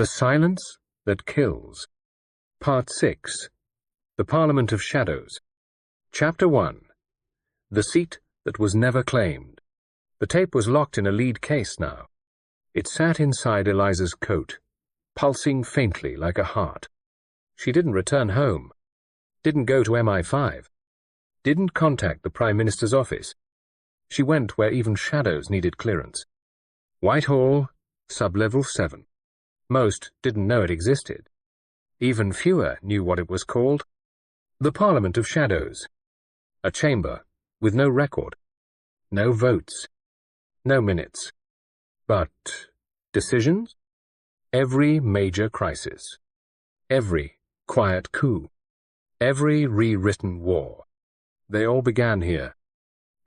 The Silence That Kills. Part 6. The Parliament of Shadows. Chapter 1. The Seat That Was Never Claimed. The tape was locked in a lead case now. It sat inside Eliza's coat, pulsing faintly like a heart. She didn't return home, didn't go to MI5, didn't contact the Prime Minister's office. She went where even shadows needed clearance. Whitehall, sub-level 7. Most didn't know it existed. Even fewer knew what it was called. The Parliament of Shadows. A chamber with no record, no votes, no minutes. But decisions? Every major crisis. Every quiet coup. Every rewritten war. They all began here.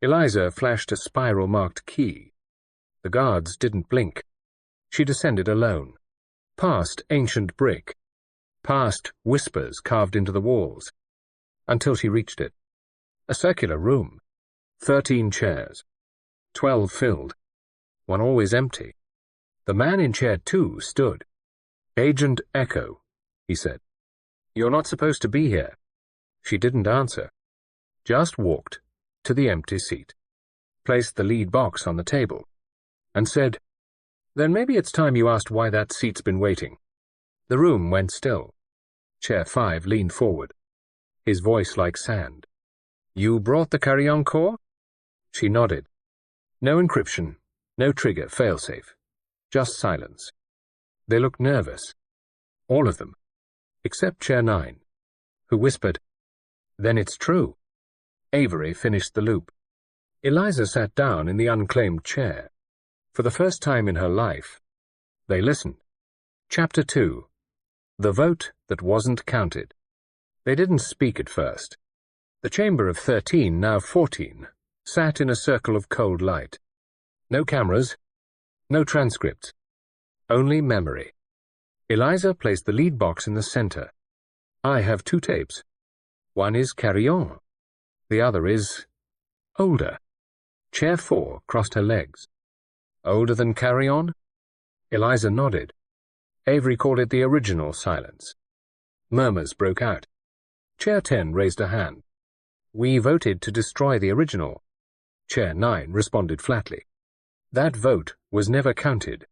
Eliza flashed a spiral-marked key. The guards didn't blink. She descended alone, past ancient brick, past whispers carved into the walls, until she reached it. A circular room, 13 chairs, 12 filled, one always empty. The man in chair 2 stood. "Agent Echo," he said. "You're not supposed to be here." She didn't answer, just walked to the empty seat, placed the lead box on the table, and said, "Then maybe it's time you asked why that seat's been waiting." The room went still. Chair 5 leaned forward, his voice like sand. "You brought the carry-on core?" She nodded. No encryption, no trigger, failsafe, just silence. They looked nervous, all of them, except Chair 9, who whispered, "Then it's true." Avery finished the loop. Eliza sat down in the unclaimed chair. For the first time in her life, they listened. Chapter 2. The Vote That Wasn't Counted. They didn't speak at first. The chamber of 13, now 14, sat in a circle of cold light. No cameras, no transcripts, only memory. Eliza placed the lead box in the center. "I have 2 tapes. One is Carry On. The other is older." Chair 4 crossed her legs. "Older than Carry On?" Eliza nodded. Avery called it the original silence. Murmurs broke out. Chair 10 raised a hand. "We voted to destroy the original." Chair 9 responded flatly. "That vote was never counted."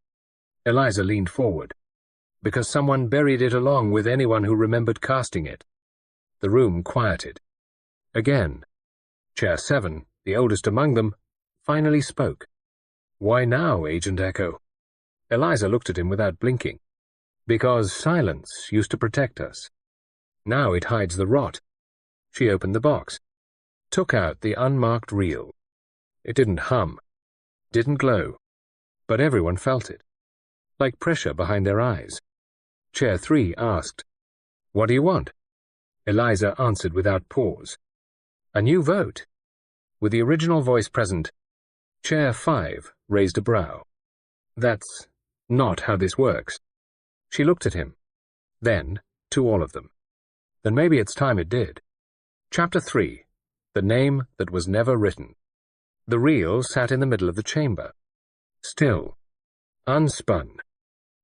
Eliza leaned forward. "Because someone buried it along with anyone who remembered casting it." The room quieted. Again, Chair 7, the oldest among them, finally spoke. "Why now, Agent Echo?" Eliza looked at him without blinking. "Because silence used to protect us. Now it hides the rot." She opened the box, took out the unmarked reel. It didn't hum, didn't glow, but everyone felt it, like pressure behind their eyes. Chair 3 asked, "What do you want?" Eliza answered without pause. "A new vote." With the original voice present, Chair 5 raised a brow. "That's not how this works." She looked at him, then to all of them. "Then maybe it's time it did." Chapter 3. The Name That Was Never Written. The reel sat in the middle of the chamber, still, unspun.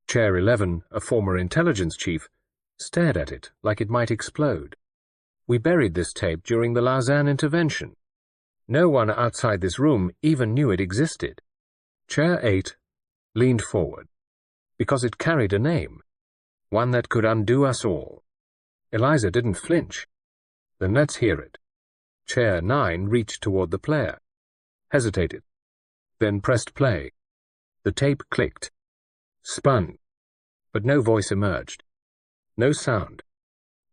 Chair 11, a former intelligence chief, stared at it like it might explode. "We buried this tape during the Lausanne intervention. No one outside this room even knew it existed." Chair 8 leaned forward, because it carried a name, one that could undo us all. Eliza didn't flinch. "Then let's hear it." Chair 9 reached toward the player, hesitated, then pressed play. The tape clicked, spun, but no voice emerged. No sound.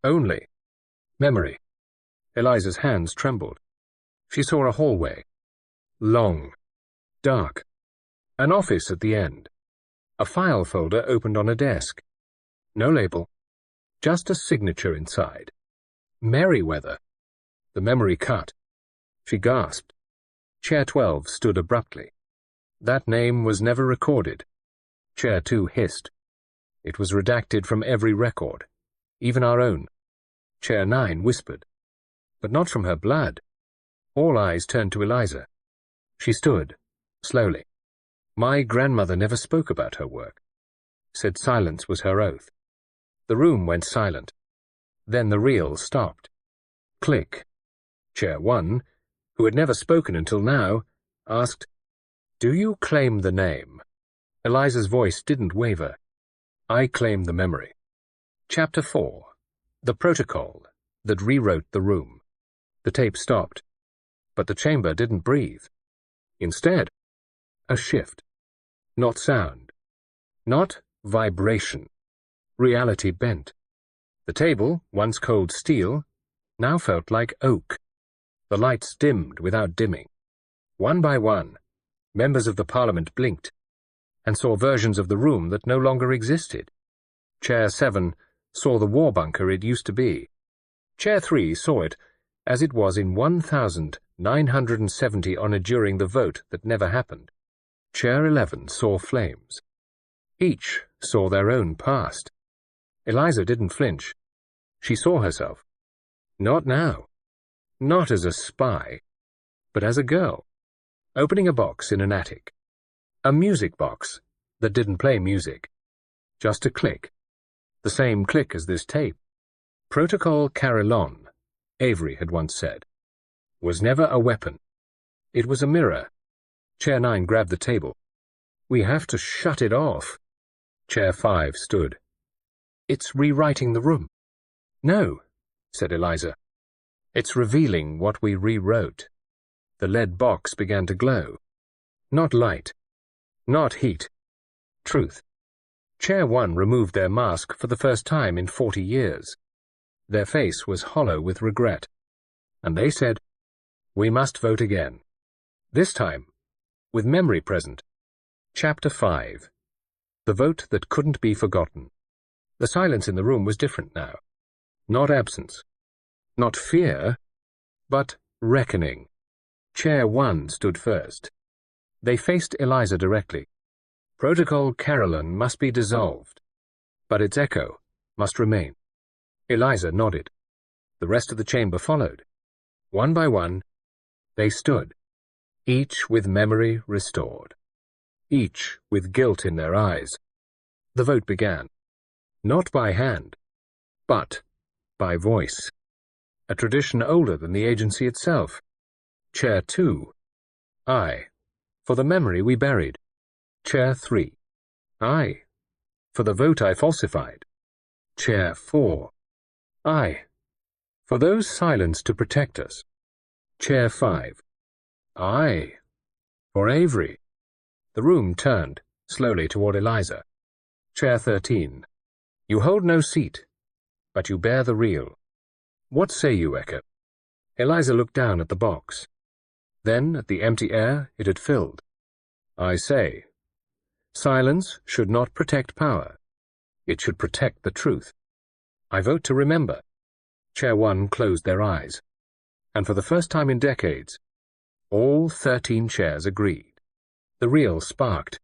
Only memory. Eliza's hands trembled. She saw a hallway. Long. Dark. An office at the end. A file folder opened on a desk. No label. Just a signature inside. Merriweather. The memory cut. She gasped. Chair 12 stood abruptly. That name was never recorded. Chair 2 hissed. It was redacted from every record, even our own. Chair 9 whispered. But not from her blood. All eyes turned to Eliza. She stood, slowly. My grandmother never spoke about her work. said silence was her oath. The room went silent. Then the reel stopped. Click. Chair 1, who had never spoken until now, asked, "Do you claim the name?" Eliza's voice didn't waver. "I claim the memory." Chapter 4. The protocol that rewrote the room. The tape stopped, but the chamber didn't breathe. Instead, a shift. Not sound. Not vibration. Reality bent. The table, once cold steel, now felt like oak. The lights dimmed without dimming. One by one, members of the Parliament blinked and saw versions of the room that no longer existed. Chair 7 saw the war bunker it used to be. Chair 3 saw it as it was in 1970 on during the vote that never happened. Chair 11 saw flames. Each saw their own past. Eliza didn't flinch. She saw herself. Not now. Not as a spy, but as a girl, opening a box in an attic. A music box that didn't play music. Just a click. The same click as this tape. Protocol Carillon, Avery had once said, was never a weapon. It was a mirror. Chair 9 grabbed the table. "We have to shut it off." Chair 5 stood. "It's rewriting the room." "No," said Eliza. "It's revealing what we rewrote." The lead box began to glow. Not light. Not heat. Truth. Chair 1 removed their mask for the first time in 40 years. Their face was hollow with regret. And they said, "We must vote again. This time, with memory present." Chapter 5. The vote that couldn't be forgotten. The silence in the room was different now. Not absence. Not fear, but reckoning. Chair 1 stood first. They faced Eliza directly. Protocol Carillon must be dissolved, but its echo must remain. Eliza nodded. The rest of the chamber followed. One by one, they stood, each with memory restored, each with guilt in their eyes. The vote began, not by hand, but by voice, a tradition older than the agency itself. Chair 2, "Aye, for the memory we buried." Chair 3, "Aye, for the vote I falsified." Chair 4, "Aye, for those silenced to protect us." Chair 5, "Aye, for Avery." The room turned slowly toward Eliza. Chair 13, "You hold no seat, but you bear the reel. What say you, Ecke?" Eliza looked down at the box, then at the empty air it had filled. "I say, silence should not protect power. It should protect the truth. I vote to remember." Chair 1 closed their eyes, and for the first time in decades, all 13 chairs agreed. The reel sparked,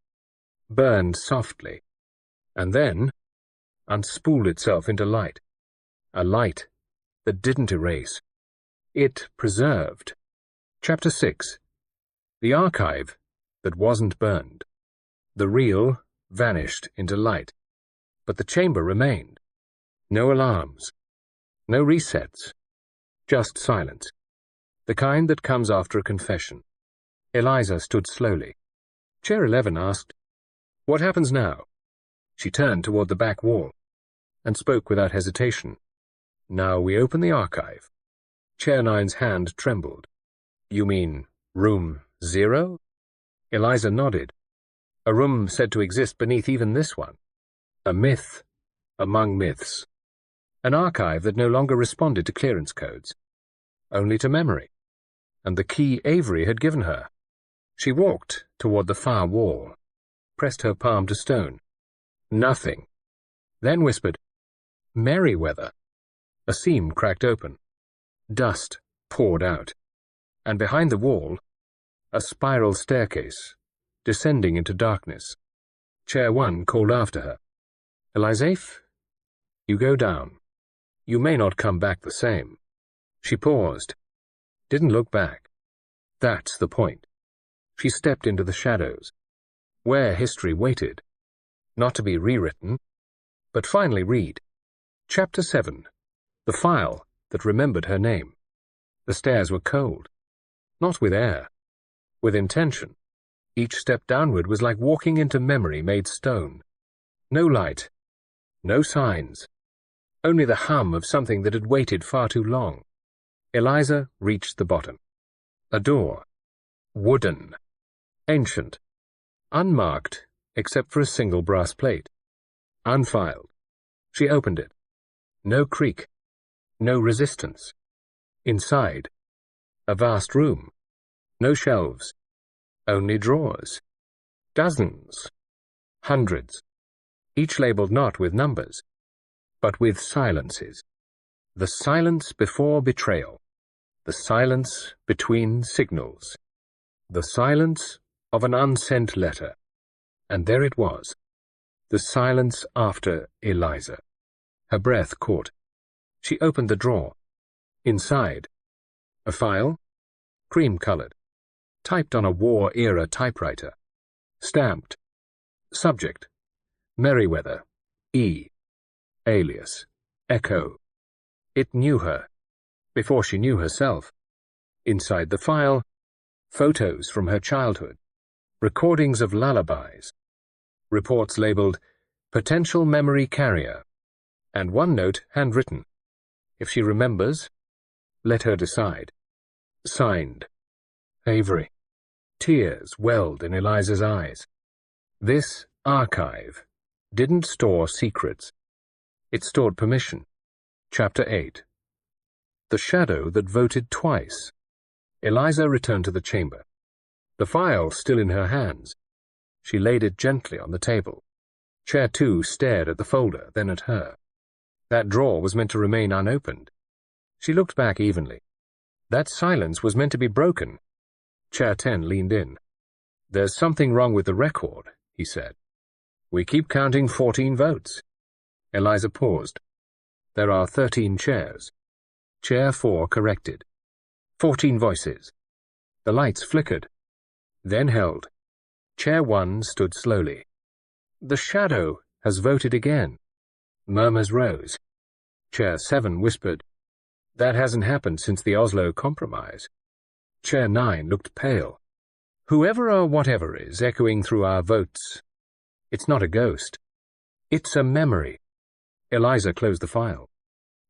burned softly, and then unspooled itself into light. A light that didn't erase. It preserved. Chapter 6. The archive that wasn't burned. The reel vanished into light, but the chamber remained. No alarms. No resets. Just silence. The kind that comes after a confession. Eliza stood slowly. Chair 11 asked, "What happens now?" She turned toward the back wall and spoke without hesitation. "Now we open the archive." Chair 9's hand trembled. "You mean room 0? Eliza nodded. A room said to exist beneath even this one. A myth among myths. An archive that no longer responded to clearance codes, only to memory, and the key Avery had given her. She walked toward the far wall, pressed her palm to stone. Nothing. Then whispered, "Merryweather." A seam cracked open. Dust poured out, and behind the wall, a spiral staircase, descending into darkness. Chair 1 called after her, "Eliza, you go down. You may not come back the same." She paused, didn't look back. That's the point. She stepped into the shadows, where history waited, not to be rewritten, but finally read. Chapter 7. The file that remembered her name. The stairs were cold, not with air, with intention. Each step downward was like walking into memory made stone. No light, no signs, only the hum of something that had waited far too long. Eliza reached the bottom. A door. Wooden. Ancient. Unmarked, except for a single brass plate. Unfiled. She opened it. No creak. No resistance. Inside. A vast room. No shelves. Only drawers. Dozens. Hundreds. Each labeled not with numbers, but with silences. The silence before betrayal. The silence between signals. The silence of an unsent letter. And there it was. The silence after Eliza. Her breath caught. She opened the drawer. Inside. A file. Cream-colored. Typed on a war-era typewriter. Stamped. Subject. Merriweather. E. Alias. Echo. It knew her, before she knew herself. Inside the file, photos from her childhood, recordings of lullabies, reports labeled Potential Memory Carrier, and one note handwritten. If she remembers, let her decide. Signed. Avery. Tears welled in Eliza's eyes. This archive didn't store secrets. It stored permission. Chapter 8. The shadow that voted twice. Eliza returned to the chamber. The file still in her hands. She laid it gently on the table. Chair 2 stared at the folder, then at her. That drawer was meant to remain unopened. She looked back evenly. That silence was meant to be broken. Chair 10 leaned in. There's something wrong with the record, he said. We keep counting 14 votes. Eliza paused. There are 13 chairs. Chair 4 corrected. 14 voices. The lights flickered, then held. Chair 1 stood slowly. The shadow has voted again. Murmurs rose. Chair 7 whispered, That hasn't happened since the Oslo Compromise. Chair 9 looked pale. Whoever or whatever is echoing through our votes, it's not a ghost. It's a memory. Eliza closed the file.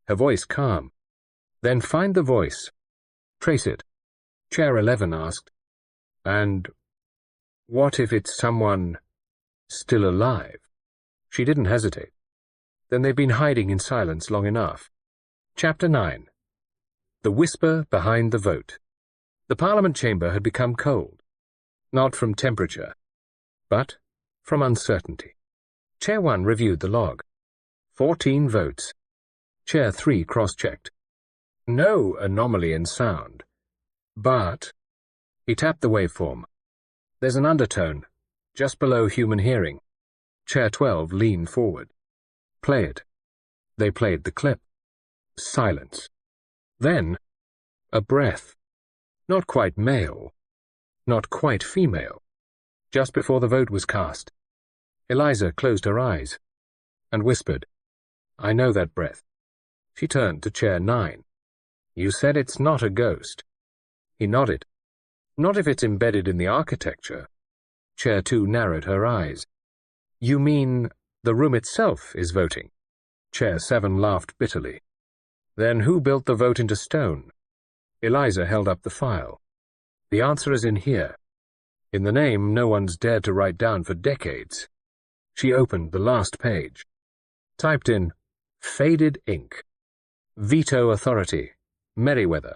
Her voice calm. Then find the voice. Trace it. Chair 11 asked, And what if it's someone still alive? She didn't hesitate. Then they've been hiding in silence long enough. Chapter 9. The whisper behind the vote. The Parliament chamber had become cold, not from temperature, but from uncertainty. Chair 1 reviewed the log. 14 votes. Chair 3 cross-checked. No anomaly in sound. But he tapped the waveform. There's an undertone, just below human hearing. Chair 12 leaned forward. Play it. They played the clip. Silence. Then, a breath. Not quite male. Not quite female. Just before the vote was cast. Eliza closed her eyes and whispered, I know that breath. She turned to Chair 9. You said it's not a ghost. He nodded. Not if it's embedded in the architecture. Chair 2 narrowed her eyes. You mean the room itself is voting? Chair 7 laughed bitterly. Then who built the vote into stone? Eliza held up the file. The answer is in here. In the name no one's dared to write down for decades. She opened the last page. Typed in faded ink. Veto authority. Merriweather.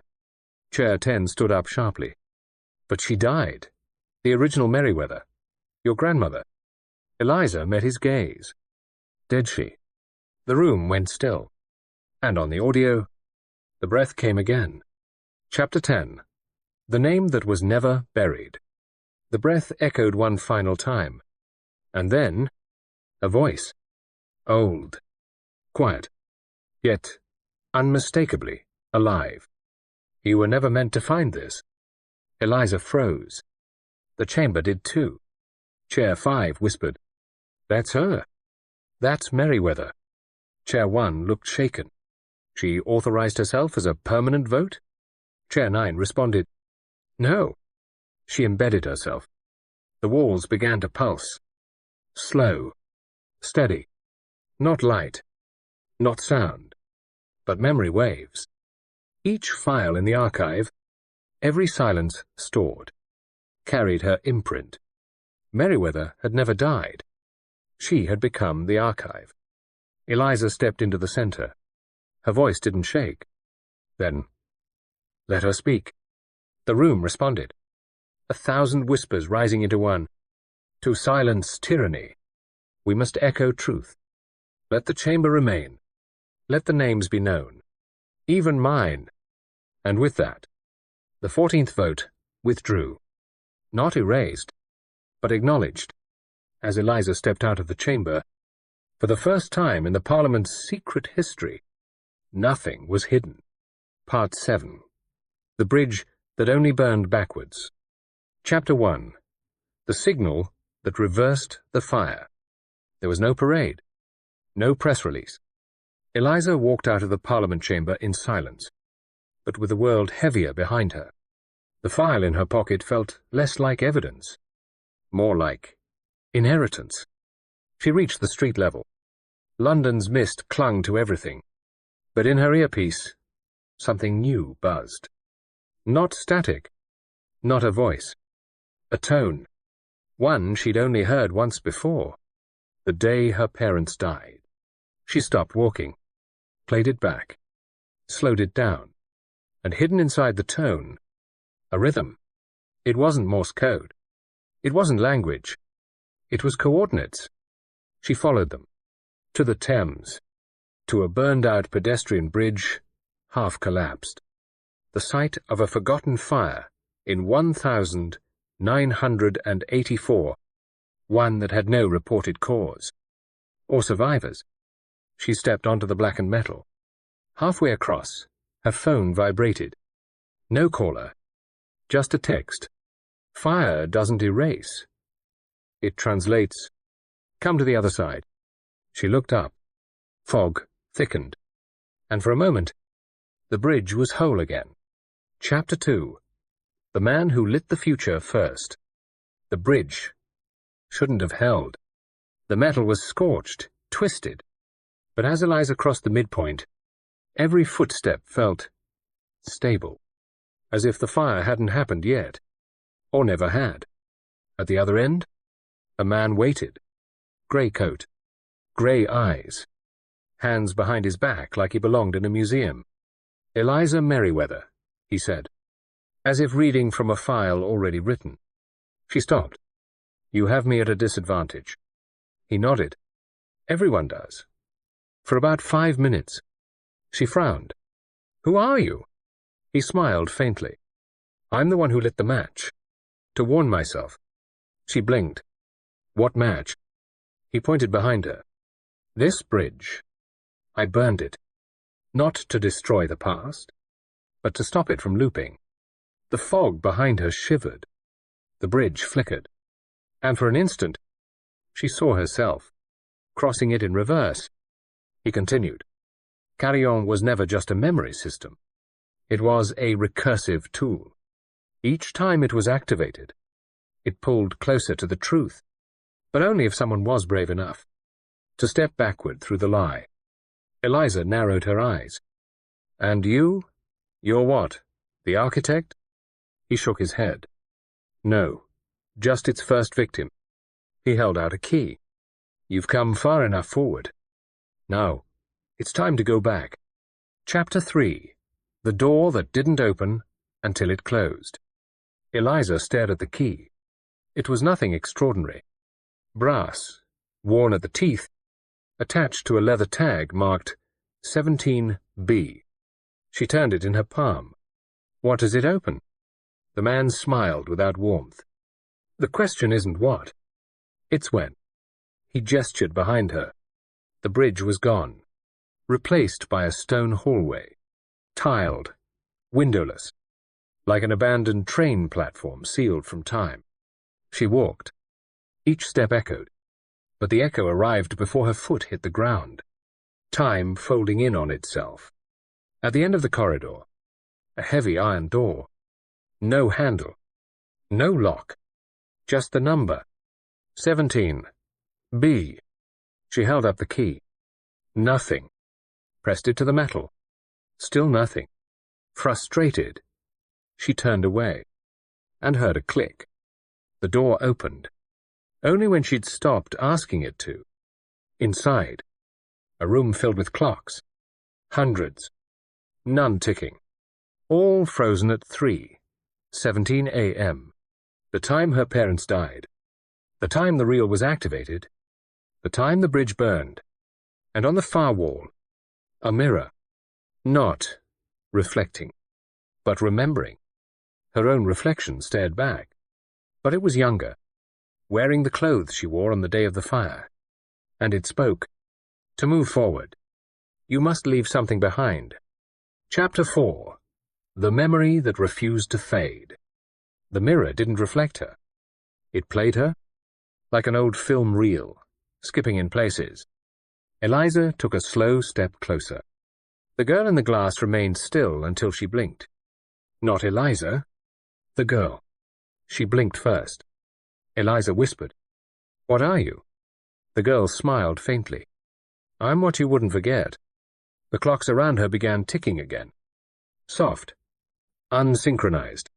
Chair 10 stood up sharply. But she died. The original Merriweather. Your grandmother. Eliza met his gaze. Did she? The room went still. And on the audio, the breath came again. Chapter 10. The name that was never buried. The breath echoed one final time. And then, a voice. Old. Quiet. Yet, unmistakably alive. You were never meant to find this. Eliza froze. The chamber did too. Chair 5 whispered, That's her. That's Merriweather. Chair 1 looked shaken. She authorized herself as a permanent vote? Chair 9 responded, No. She embedded herself. The walls began to pulse. Slow. Steady. Not light. Not sound. But memory waves. Each file in the archive, every silence stored, carried her imprint. Merriweather had never died. She had become the archive. Eliza stepped into the center. Her voice didn't shake. Then, let her speak. The room responded. 1,000 whispers rising into one. To silence tyranny, we must echo truth. Let the chamber remain. Let the names be known. Even mine. And with that, the 14th vote withdrew. Not erased, but acknowledged. As Eliza stepped out of the chamber, for the first time in the Parliament's secret history, nothing was hidden. Part 7. The Bridge That Only Burned Backwards. Chapter 1. The Signal That Reversed the Fire. There was no parade, no press release. Eliza walked out of the Parliament chamber in silence, but with the world heavier behind her. The file in her pocket felt less like evidence, more like inheritance. She reached the street level. London's mist clung to everything, but in her earpiece, something new buzzed. Not static, not a voice, a tone, one she'd only heard once before, the day her parents died. She stopped walking, played it back, slowed it down, and hidden inside the tone, a rhythm. It wasn't Morse code. It wasn't language. It was coordinates. She followed them. To the Thames. To a burned-out pedestrian bridge, half collapsed. The site of a forgotten fire in 1984. One that had no reported cause. Or survivors. She stepped onto the blackened metal. Halfway across, her phone vibrated. No caller. Just a text. Fire doesn't erase. It translates. Come to the other side. She looked up. Fog thickened. And for a moment, the bridge was whole again. Chapter 2. The Man Who Lit the Future First. The bridge shouldn't have held. The metal was scorched, twisted. But as Eliza crossed the midpoint, every footstep felt stable, as if the fire hadn't happened yet, or never had. At the other end, a man waited. Grey coat, grey eyes, hands behind his back like he belonged in a museum. Eliza Merriweather, he said, as if reading from a file already written. She stopped. You have me at a disadvantage. He nodded. Everyone does. For about 5 minutes. She frowned. Who are you? He smiled faintly. I'm the one who lit the match. To warn myself. She blinked. What match? He pointed behind her. This bridge. I burned it. Not to destroy the past, but to stop it from looping. The fog behind her shivered. The bridge flickered. And for an instant, she saw herself, crossing it in reverse. He continued. Carillon was never just a memory system. It was a recursive tool. Each time it was activated, it pulled closer to the truth, but only if someone was brave enough to step backward through the lie. Eliza narrowed her eyes. And you? You're what? The architect? He shook his head. No, just its first victim. He held out a key. You've come far enough forward. Now, it's time to go back. Chapter 3. The Door That Didn't Open Until It Closed. Eliza stared at the key. It was nothing extraordinary. Brass, worn at the teeth, attached to a leather tag marked 17B. She turned it in her palm. What does it open? The man smiled without warmth. The question isn't what. It's when. He gestured behind her. The bridge was gone, replaced by a stone hallway, tiled, windowless, like an abandoned train platform sealed from time. She walked. Each step echoed. but the echo arrived before her foot hit the ground, time folding in on itself. At the end of the corridor, a heavy iron door. No handle. No lock. Just the number. 17. B. She held up the key. Nothing. Pressed it to the metal. Still nothing. Frustrated, she turned away, and heard a click. The door opened, only when she'd stopped asking it to. Inside, a room filled with clocks. Hundreds. None ticking. All frozen at 3:17 a.m. The time her parents died. The time the reel was activated. The time the bridge burned. And on the far wall, a mirror. Not reflecting, but remembering. Her own reflection stared back. But it was younger, wearing the clothes she wore on the day of the fire. And it spoke. To move forward, you must leave something behind. Chapter 4. The Memory That Refused to Fade. The mirror didn't reflect her. It played her like an old film reel, skipping in places. Eliza took a slow step closer. The girl in the glass remained still until she blinked. Not Eliza. The girl. She blinked first. Eliza whispered, "What are you?" The girl smiled faintly. "I'm what you wouldn't forget." The clocks around her began ticking again. Soft. Unsynchronized.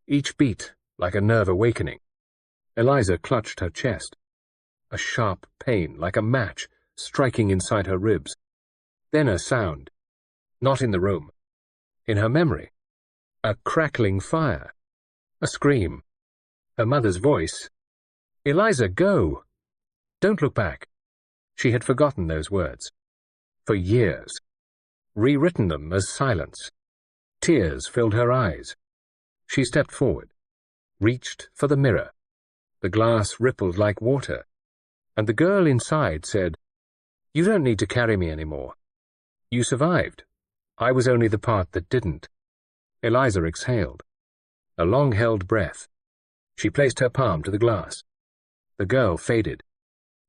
Each beat like a nerve awakening. Eliza clutched her chest. A sharp pain, like a match, striking inside her ribs. Then a sound. Not in the room. In her memory. A crackling fire. A scream. Her mother's voice. "Eliza, go! Don't look back." She had forgotten those words. For years. Rewritten them as silence. Tears filled her eyes. She stepped forward. Reached for the mirror. The glass rippled like water. And the girl inside said, "You don't need to carry me anymore. You survived. I was only the part that didn't." Eliza exhaled. A long-held breath. She placed her palm to the glass. The girl faded.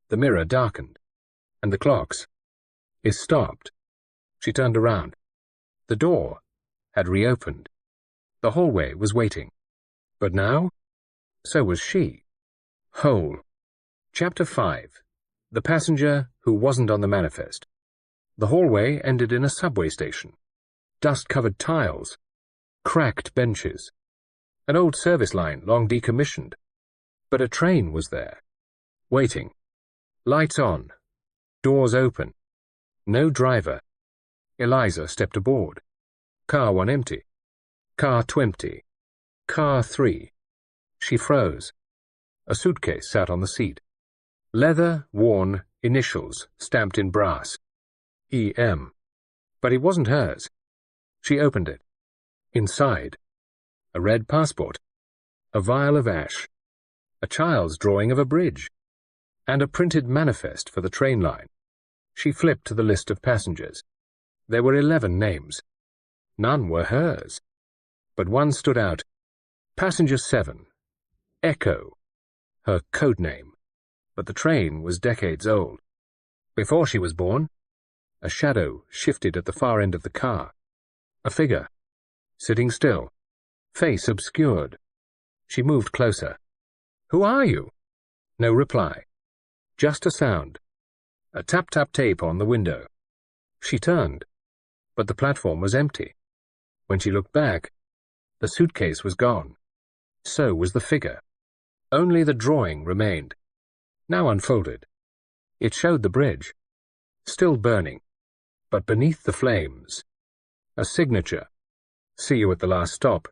The mirror darkened. And the clocks. It stopped. She turned around. The door had reopened. The hallway was waiting. But now, so was she. Whole. Chapter 5. The Passenger Who Wasn't on the Manifest. The hallway ended in a subway station. Dust-covered tiles. Cracked benches. An old service line long decommissioned. But a train was there. Waiting. Lights on. Doors open. No driver. Eliza stepped aboard. Car 1 empty. Car 2 empty. Car 3. She froze. A suitcase sat on the seat. Leather, worn, initials stamped in brass. E.M. But it wasn't hers. She opened it. Inside, a red passport, a vial of ash, a child's drawing of a bridge, and a printed manifest for the train line. She flipped to the list of passengers. There were 11 names. None were hers. But one stood out. Passenger 7. Echo. Her code name. But the train was decades old. Before she was born, a shadow shifted at the far end of the car. A figure. Sitting still. Face obscured. She moved closer. "Who are you?" No reply. Just a sound. A tap-tap tape on the window. She turned, but the platform was empty. When she looked back, the suitcase was gone. So was the figure. Only the drawing remained, now unfolded. It showed the bridge, still burning, but beneath the flames, a signature. "See you at the last stop.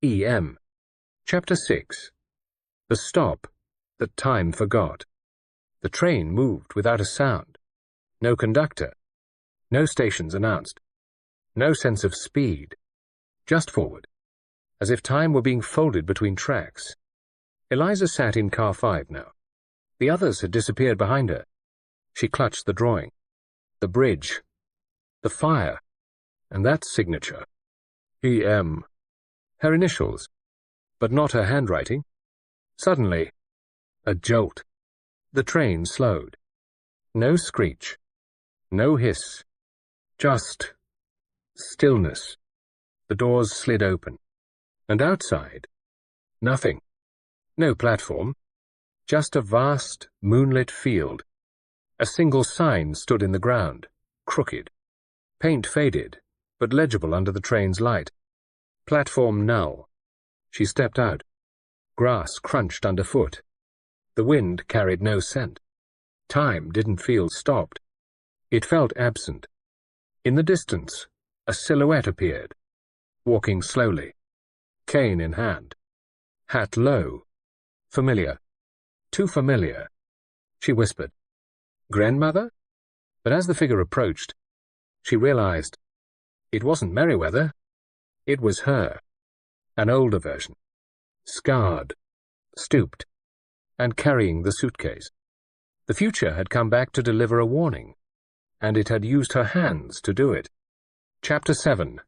E.M." Chapter 6. The stop that time forgot. The train moved without a sound. No conductor. No stations announced. No sense of speed. Just forward, as if time were being folded between tracks. Eliza sat in car 5 now. The others had disappeared behind her. She clutched the drawing. The bridge. The fire. And that signature. E.M. Her initials, but not her handwriting. Suddenly, a jolt. The train slowed. No screech, no hiss, just stillness. The doors slid open, and outside, nothing. No platform, just a vast, moonlit field. A single sign stood in the ground, crooked. Paint faded, but legible under the train's light. Platform null. She stepped out. Grass crunched underfoot. The wind carried no scent. Time didn't feel stopped. It felt absent. In the distance, a silhouette appeared, walking slowly, cane in hand, hat low. Familiar. Too familiar. She whispered, "Grandmother?" But as the figure approached, she realized it wasn't Merriweather. It was her, an older version, scarred, stooped, and carrying the suitcase. The future had come back to deliver a warning, and it had used her hands to do it. Chapter 7.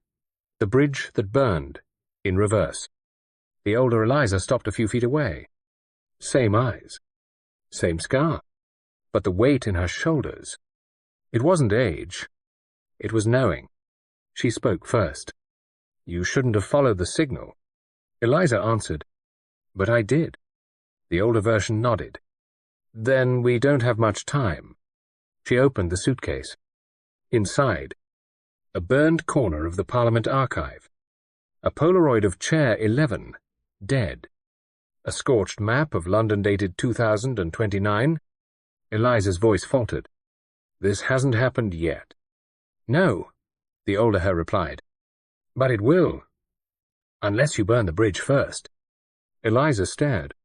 The Bridge That Burned, in reverse. The older Eliza stopped a few feet away. Same eyes, same scar, but the weight in her shoulders. It wasn't age, it was knowing. She spoke first. "You shouldn't have followed the signal." Eliza answered, "But I did." The older version nodded. "Then we don't have much time." She opened the suitcase. Inside, a burned corner of the Parliament archive, a Polaroid of Chair 11, dead, a scorched map of London dated 2029. Eliza's voice faltered. "This hasn't happened yet." "No," the older her replied. "But it will, unless you burn the bridge first." Eliza stared.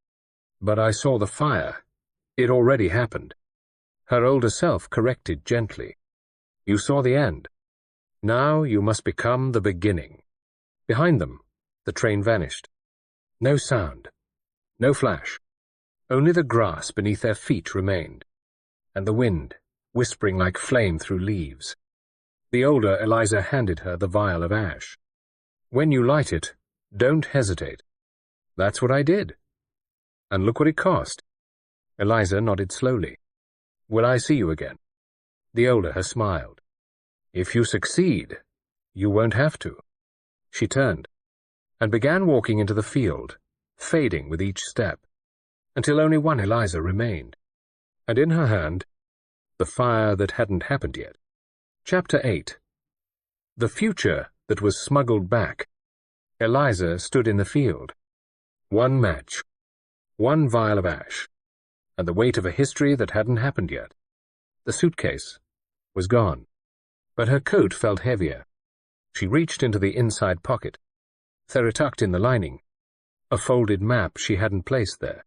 "But I saw the fire. It already happened." Her older self corrected gently. "You saw the end. Now you must become the beginning." Behind them, the train vanished. No sound, no flash. Only the grass beneath their feet remained, and the wind, whispering like flame through leaves. The older Eliza handed her the vial of ash. "When you light it, don't hesitate." "That's what I did. And look what it cost." Eliza nodded slowly. "Will I see you again?" The older her smiled. "If you succeed, you won't have to." She turned, and began walking into the field, fading with each step, until only one Eliza remained, and in her hand, the fire that hadn't happened yet. Chapter 8. The future that was smuggled back. Eliza stood in the field. One match, one vial of ash, and the weight of a history that hadn't happened yet. The suitcase was gone, but her coat felt heavier. She reached into the inside pocket. There, tucked in the lining, a folded map she hadn't placed there.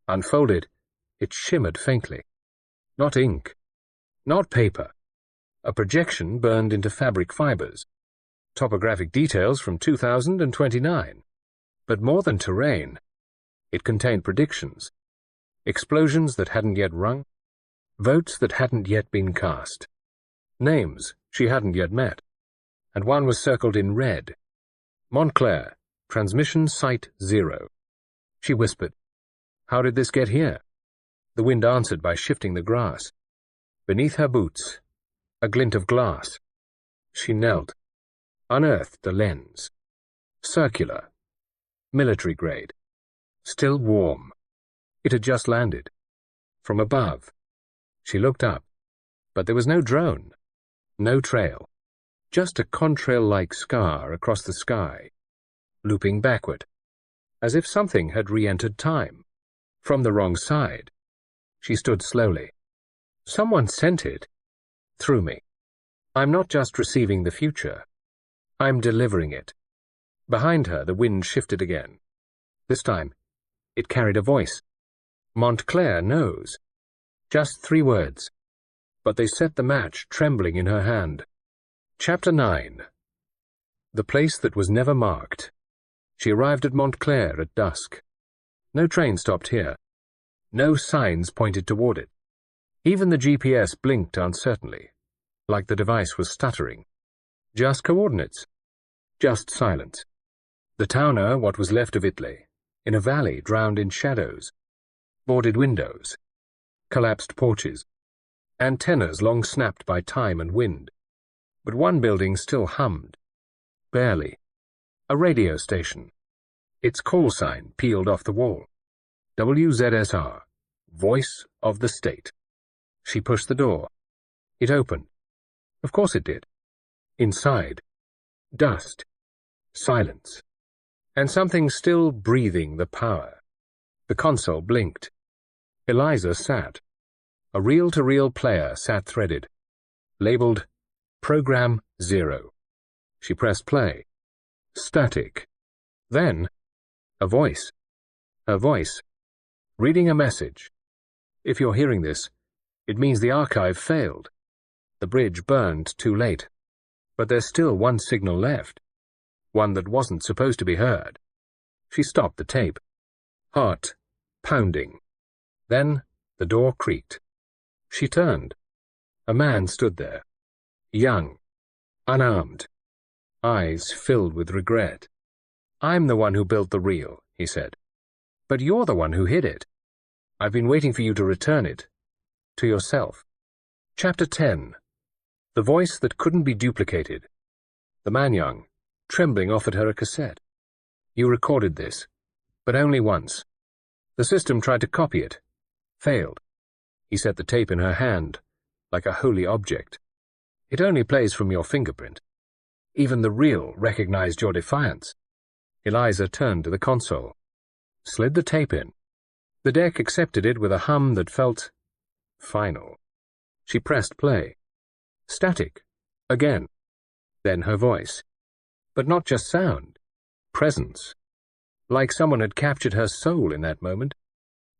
Unfolded, it shimmered faintly. Not ink, not paper. A projection burned into fabric fibers. Topographic details from 2029. But more than terrain, it contained predictions. Explosions that hadn't yet rung. Votes that hadn't yet been cast. Names she hadn't yet met. And one was circled in red. Montclair, transmission site 0. She whispered, "How did this get here?" The wind answered by shifting the grass. Beneath her boots, a glint of glass. She knelt, unearthed a lens. Circular, military grade, still warm. It had just landed. From above, she looked up, but there was no drone, no trail. Just a contrail-like scar across the sky, looping backward, as if something had re-entered time, from the wrong side. She stood slowly. "Someone sent it, through me. I'm not just receiving the future, I'm delivering it." Behind her, the wind shifted again. This time, it carried a voice. Montclair knows. Just 3 words, but they set the match trembling in her hand. Chapter 9. The place that was never marked. She arrived at Montclair at dusk. No train stopped here. No signs pointed toward it. Even the GPS blinked uncertainly, like the device was stuttering. Just coordinates. Just silence. The towner, what was left of Italy, in a valley drowned in shadows. Boarded windows. collapsed porches, antennas long snapped by time and wind. But one building still hummed. Barely. A radio station. Its call sign peeled off the wall. WZSR, Voice of the State. She pushed the door. It opened. Of course it did. Inside. Dust. Silence. And something still breathing the power. The console blinked. Eliza sat. A reel-to-reel player sat threaded. Labeled Program 0. She pressed play. Static. Then, a voice. Her voice. Reading a message. If you're hearing this, it means the archive failed. The bridge burned too late. But there's still one signal left. One that wasn't supposed to be heard. She stopped the tape. Heart pounding. Then the door creaked. She turned. A man stood there. Young. Unarmed. Eyes filled with regret. "I'm the one who built the reel," he said. "But you're the one who hid it. I've been waiting for you to return it. To yourself." Chapter 10. The voice that couldn't be duplicated. The man young, trembling, offered her a cassette. "You recorded this, but only once. The system tried to copy it. Failed." He set the tape in her hand, like a holy object. "It only plays from your fingerprint. Even the reel recognized your defiance." Eliza turned to the console, slid the tape in. The deck accepted it with a hum that felt final. She pressed play. Static. Again. Then her voice. But not just sound. Presence. Like someone had captured her soul in that moment.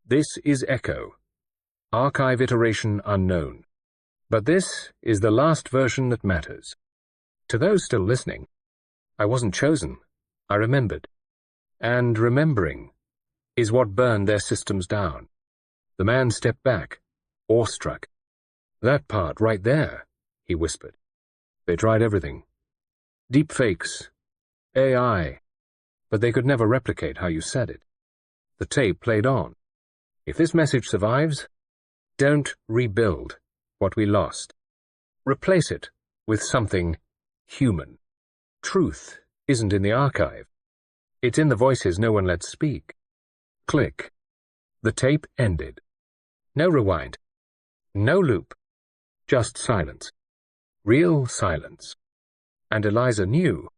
"This is Echo. Archive iteration unknown. But this is the last version that matters. To those still listening, I wasn't chosen. I remembered. And remembering is what burned their systems down." The man stepped back, awestruck. "That part right there," he whispered. "They tried everything. Deepfakes, AI, but they could never replicate how you said it." The tape played on. "If this message survives, don't rebuild what we lost. Replace it with something human. Truth isn't in the archive. It's in the voices no one lets speak." Click. The tape ended. No rewind. No loop. Just silence. Real silence. And Eliza knew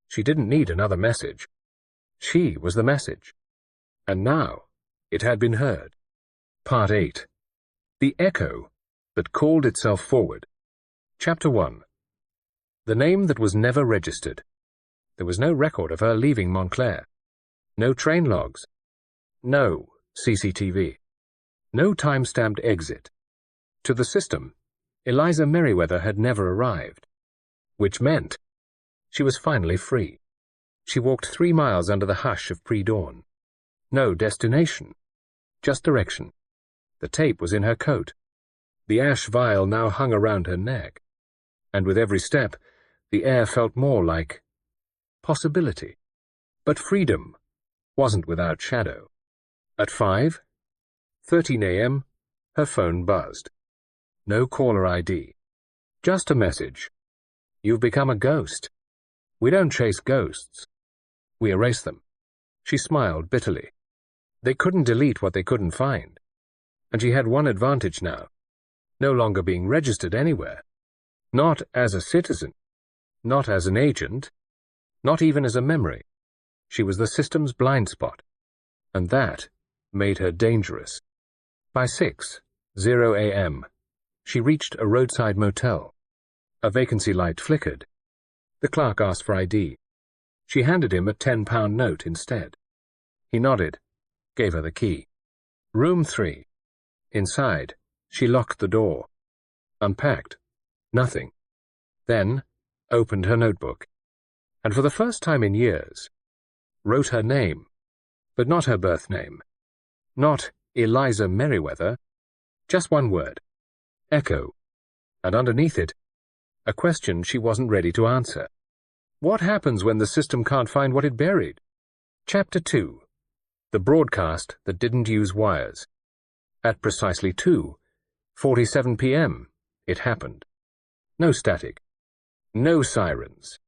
she didn't need another message. She was the message. And now it had been heard. Part 8. The Echo that called itself forward. Chapter 1. The name that was never registered. There was no record of her leaving Montclair. No train logs. No CCTV. No time-stamped exit. To the system, Eliza Merriweather had never arrived. Which meant she was finally free. She walked 3 miles under the hush of pre-dawn. No destination. Just direction. The tape was in her coat. The ash vial now hung around her neck. And with every step, the air felt more like possibility. But freedom wasn't without shadow. At 5:13 a.m., her phone buzzed. No caller ID. Just a message. "You've become a ghost. We don't chase ghosts. We erase them." She smiled bitterly. They couldn't delete what they couldn't find. And she had one advantage now. No longer being registered anywhere. Not as a citizen. Not as an agent. Not even as a memory. She was the system's blind spot. And that made her dangerous. By 6:00 a.m., she reached a roadside motel. A vacancy light flickered. The clerk asked for ID. She handed him a £10 note instead. He nodded, gave her the key. Room 3. Inside, she locked the door. Unpacked. Nothing. Then opened her notebook. And for the first time in years, wrote her name, but not her birth name. Not Eliza Merriweather. Just one word. Echo. And underneath it, a question she wasn't ready to answer. What happens when the system can't find what it buried? Chapter 2. The broadcast that didn't use wires. At precisely 2:47 p.m., it happened. No static. No sirens.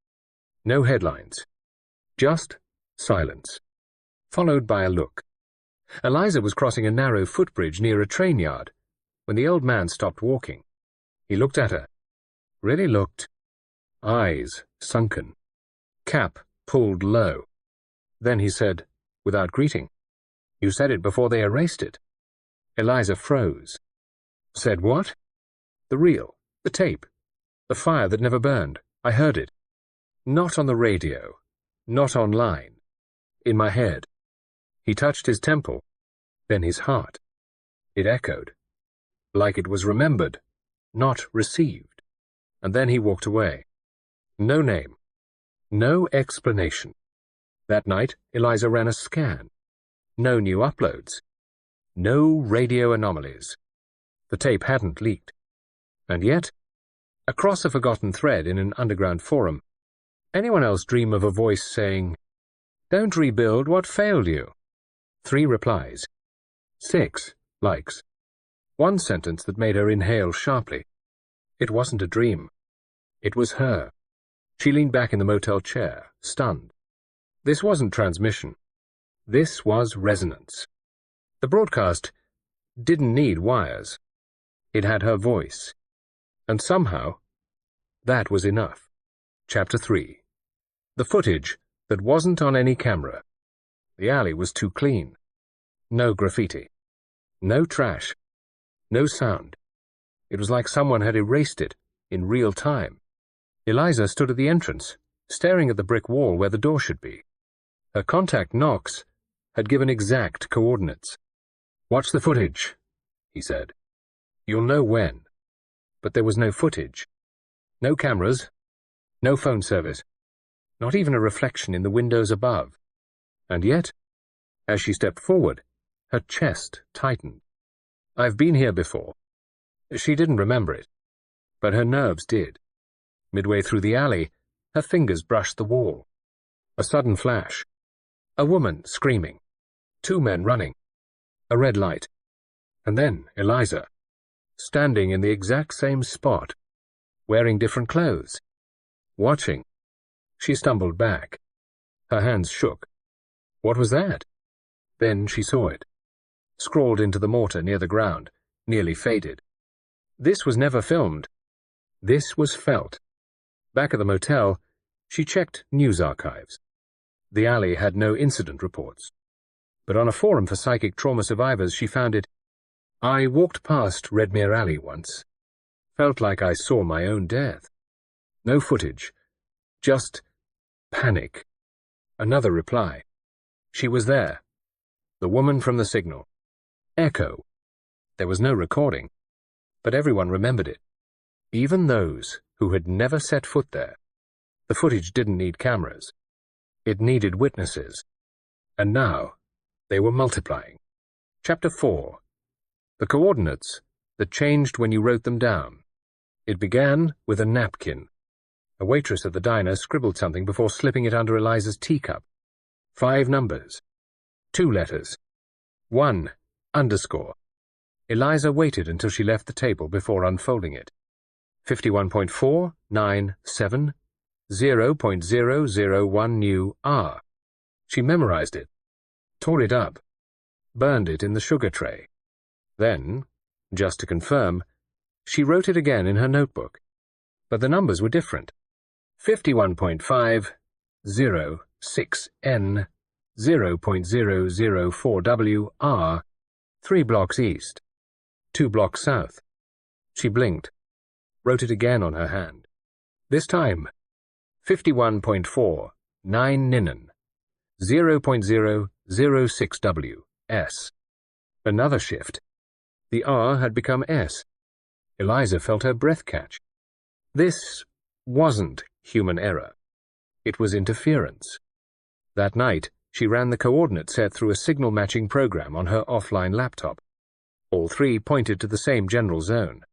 No headlines. Just silence, followed by a look. Eliza was crossing a narrow footbridge near a train yard when the old man stopped walking. He looked at her. Really looked. Eyes sunken. Cap pulled low. Then he said, without greeting, "You said it before they erased it." Eliza froze. Said what? The reel, the tape, the fire that never burned. I heard it. Not on the radio, not online. In my head. He touched his temple, then his heart. It echoed, like it was remembered, not received. And then he walked away. No name. No explanation. That night, Eliza ran a scan. No new uploads. No radio anomalies. The tape hadn't leaked. And yet, across a forgotten thread in an underground forum, anyone else dream of a voice saying, "Don't rebuild what failed you"? 3 replies. 6 likes. 1 sentence that made her inhale sharply. It wasn't a dream. It was her. She leaned back in the motel chair, stunned. This wasn't transmission. This was resonance. The broadcast didn't need wires. It had her voice. And somehow, that was enough. Chapter 3. The footage that wasn't on any camera. The alley was too clean. No graffiti. No trash. No sound. It was like someone had erased it in real time. Eliza stood at the entrance, staring at the brick wall where the door should be. Her contact Knox had given exact coordinates. "Watch the footage," he said. "You'll know when." But there was no footage. No cameras. No phone service. Not even a reflection in the windows above. And yet, as she stepped forward, her chest tightened. "I've been here before." She didn't remember it, but her nerves did. Midway through the alley, her fingers brushed the wall. A sudden flash. A woman screaming. 2 men running. A red light. And then Eliza, standing in the exact same spot, wearing different clothes. Watching. She stumbled back. Her hands shook. What was that? Then she saw it. Scrawled into the mortar near the ground, nearly faded. This was never filmed. This was felt. Back at the motel, she checked news archives. The alley had no incident reports. But on a forum for psychic trauma survivors, she found it. "I walked past Redmere Alley once. Felt like I saw my own death. No footage. Just panic." Another reply. She was there. The woman from the signal. Echo. There was no recording, but everyone remembered it. Even those who had never set foot there. The footage didn't need cameras. It needed witnesses. And now, they were multiplying. Chapter 4. The coordinates that changed when you wrote them down. It began with a napkin. A waitress at the diner scribbled something before slipping it under Eliza's teacup. 5 numbers. 2 letters. 1 underscore. Eliza waited until she left the table before unfolding it. 51.497 0.001 new R. She memorized it, tore it up, burned it in the sugar tray. Then, just to confirm, she wrote it again in her notebook. But the numbers were different. 51.506N 0.004W R 3 blocks east, 2 blocks south. She blinked, wrote it again on her hand. This time, 51.4 9 Ninnen 0.006W S. Another shift. The R had become S. Eliza felt her breath catch. This wasn't human error. It was interference. That night, she ran the coordinate set through a signal matching program on her offline laptop. All 3 pointed to the same general zone,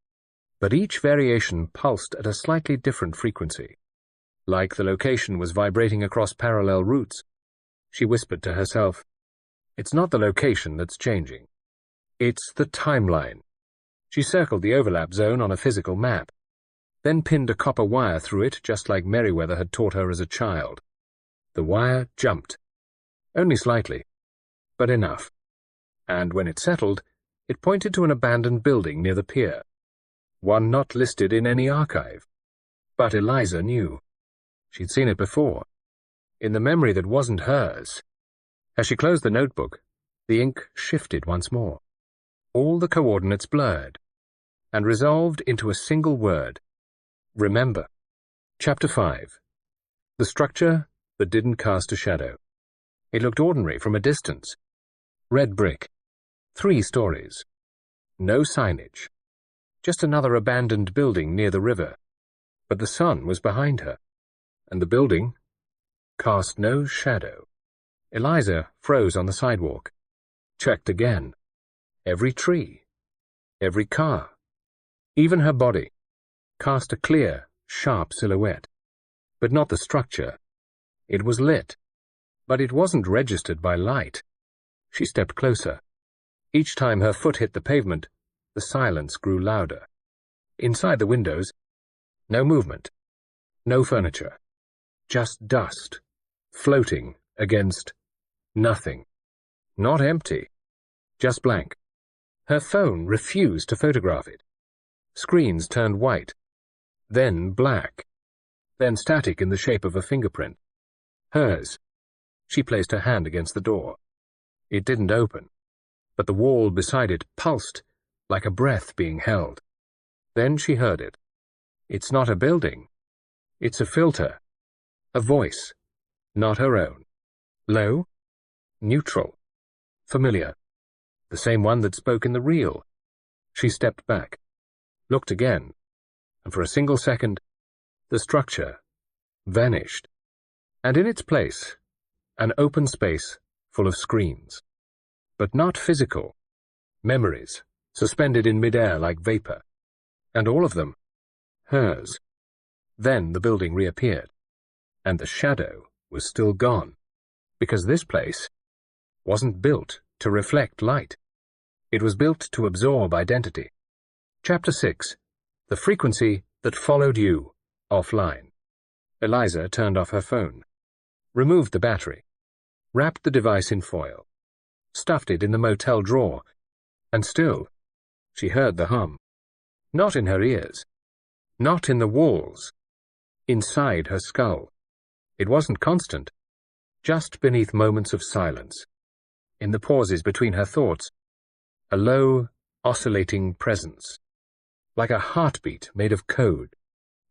but each variation pulsed at a slightly different frequency. Like the location was vibrating across parallel routes. She whispered to herself, "It's not the location that's changing. It's the timeline. She circled the overlap zone on a physical map, then pinned a copper wire through it just like Merriweather had taught her as a child. The wire jumped. Only slightly, but enough. And when it settled, it pointed to an abandoned building near the pier, one not listed in any archive. But Eliza knew. She'd seen it before, in the memory that wasn't hers. As she closed the notebook, the ink shifted once more. All the coordinates blurred, and resolved into a single word: remember. Chapter 5. The structure that didn't cast a shadow. It looked ordinary from a distance. Red brick. 3 stories. No signage. Just another abandoned building near the river. But the sun was behind her, and the building cast no shadow. Eliza froze on the sidewalk. Checked again. Every tree. Every car. Even her body cast a clear, sharp silhouette. But not the structure. It was lit, but it wasn't registered by light. She stepped closer. Each time her foot hit the pavement, the silence grew louder. Inside the windows, no movement, no furniture, just dust, floating against nothing. Not empty, just blank. Her phone refused to photograph it. Screens turned white, then black, then static in the shape of a fingerprint. Hers. She placed her hand against the door. It didn't open, but the wall beside it pulsed like a breath being held. Then she heard it. It's not a building. It's a filter. A voice. Not her own. Low. Neutral. Familiar. The same one that spoke in the reel. She stepped back, looked again, and for a single second, the structure vanished. And in its place, an open space full of screens. But not physical. Memories, suspended in midair like vapor. And all of them, hers. Then the building reappeared, and the shadow was still gone, because this place wasn't built to reflect light. It was built to absorb identity. Chapter 6. The frequency that followed you offline. Eliza turned off her phone, removed the battery, wrapped the device in foil, stuffed it in the motel drawer, and still, she heard the hum. Not in her ears, not in the walls, inside her skull. It wasn't constant, just beneath moments of silence, in the pauses between her thoughts, a low, oscillating presence, like a heartbeat made of code.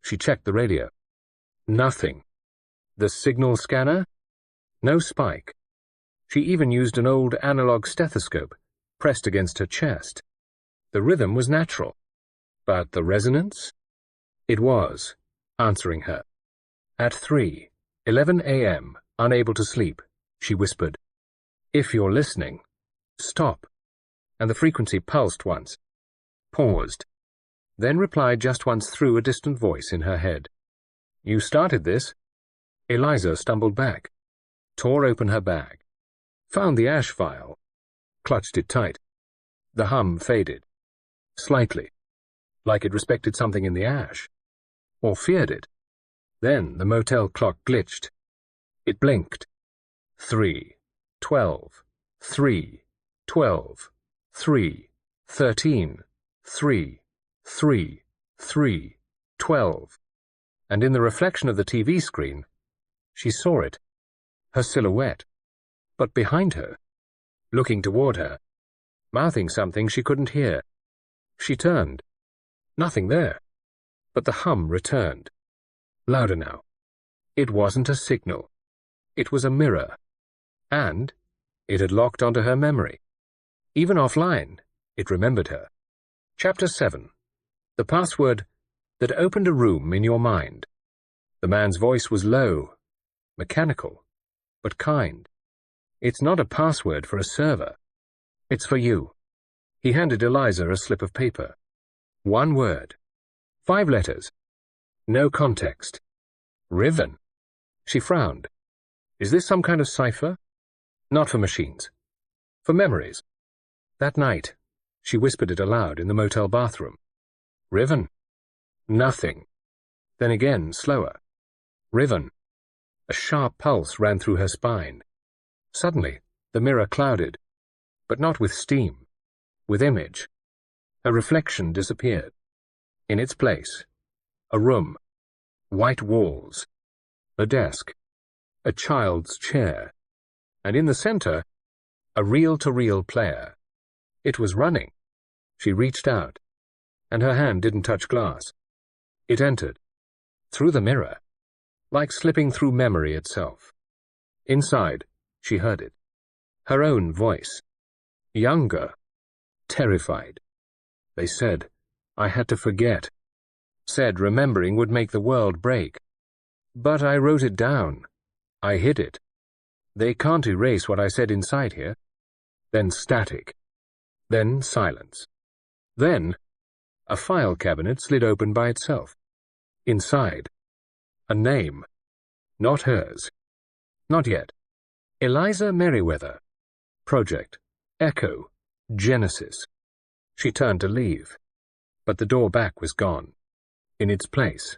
She checked the radio. Nothing. The signal scanner? No spike. She even used an old analog stethoscope, pressed against her chest. The rhythm was natural. But the resonance? It was, answering her. At 3:11 a.m., unable to sleep, she whispered, "If you're listening, stop." And the frequency pulsed once, paused, then replied just once through a distant voice in her head. "You started this." Eliza stumbled back, tore open her bag, found the ash file, clutched it tight. The hum faded, slightly, like it respected something in the ash, or feared it. Then the motel clock glitched. It blinked. 3:12, 3:12, 3:13, 3:12, and in the reflection of the TV screen, she saw it, her silhouette, but behind her, looking toward her, mouthing something she couldn't hear. She turned. Nothing there, but the hum returned. Louder now. It wasn't a signal. It was a mirror. And it had locked onto her memory. Even offline, it remembered her. Chapter 7. The password that opened a room in your mind. The man's voice was low, mechanical, but kind. It's not a password for a server. It's for you. He handed Eliza a slip of paper. 1 word. 5 letters. No context. Riven. She frowned. Is this some kind of cipher? Not for machines. For memories. That night, She whispered it aloud in the motel bathroom. Riven. Nothing. Then again, slower. Riven. A sharp pulse ran through her spine. Suddenly, the mirror clouded, but not with steam, with image. Her reflection disappeared. In its place, a room, white walls, a desk, a child's chair, and in the center, a reel-to-reel player. It was running. She reached out, and her hand didn't touch glass. It entered, through the mirror, like slipping through memory itself. Inside, she heard it. Her own voice. Younger. Terrified. They said I had to forget. Said remembering would make the world break. But I wrote it down. I hid it. They can't erase what I said inside here. Then static. Then silence. Then a file cabinet slid open by itself. Inside, a name. Not hers. Not yet. Eliza Merriweather. Project. Echo. Genesis. She turned to leave, but the door back was gone. In its place,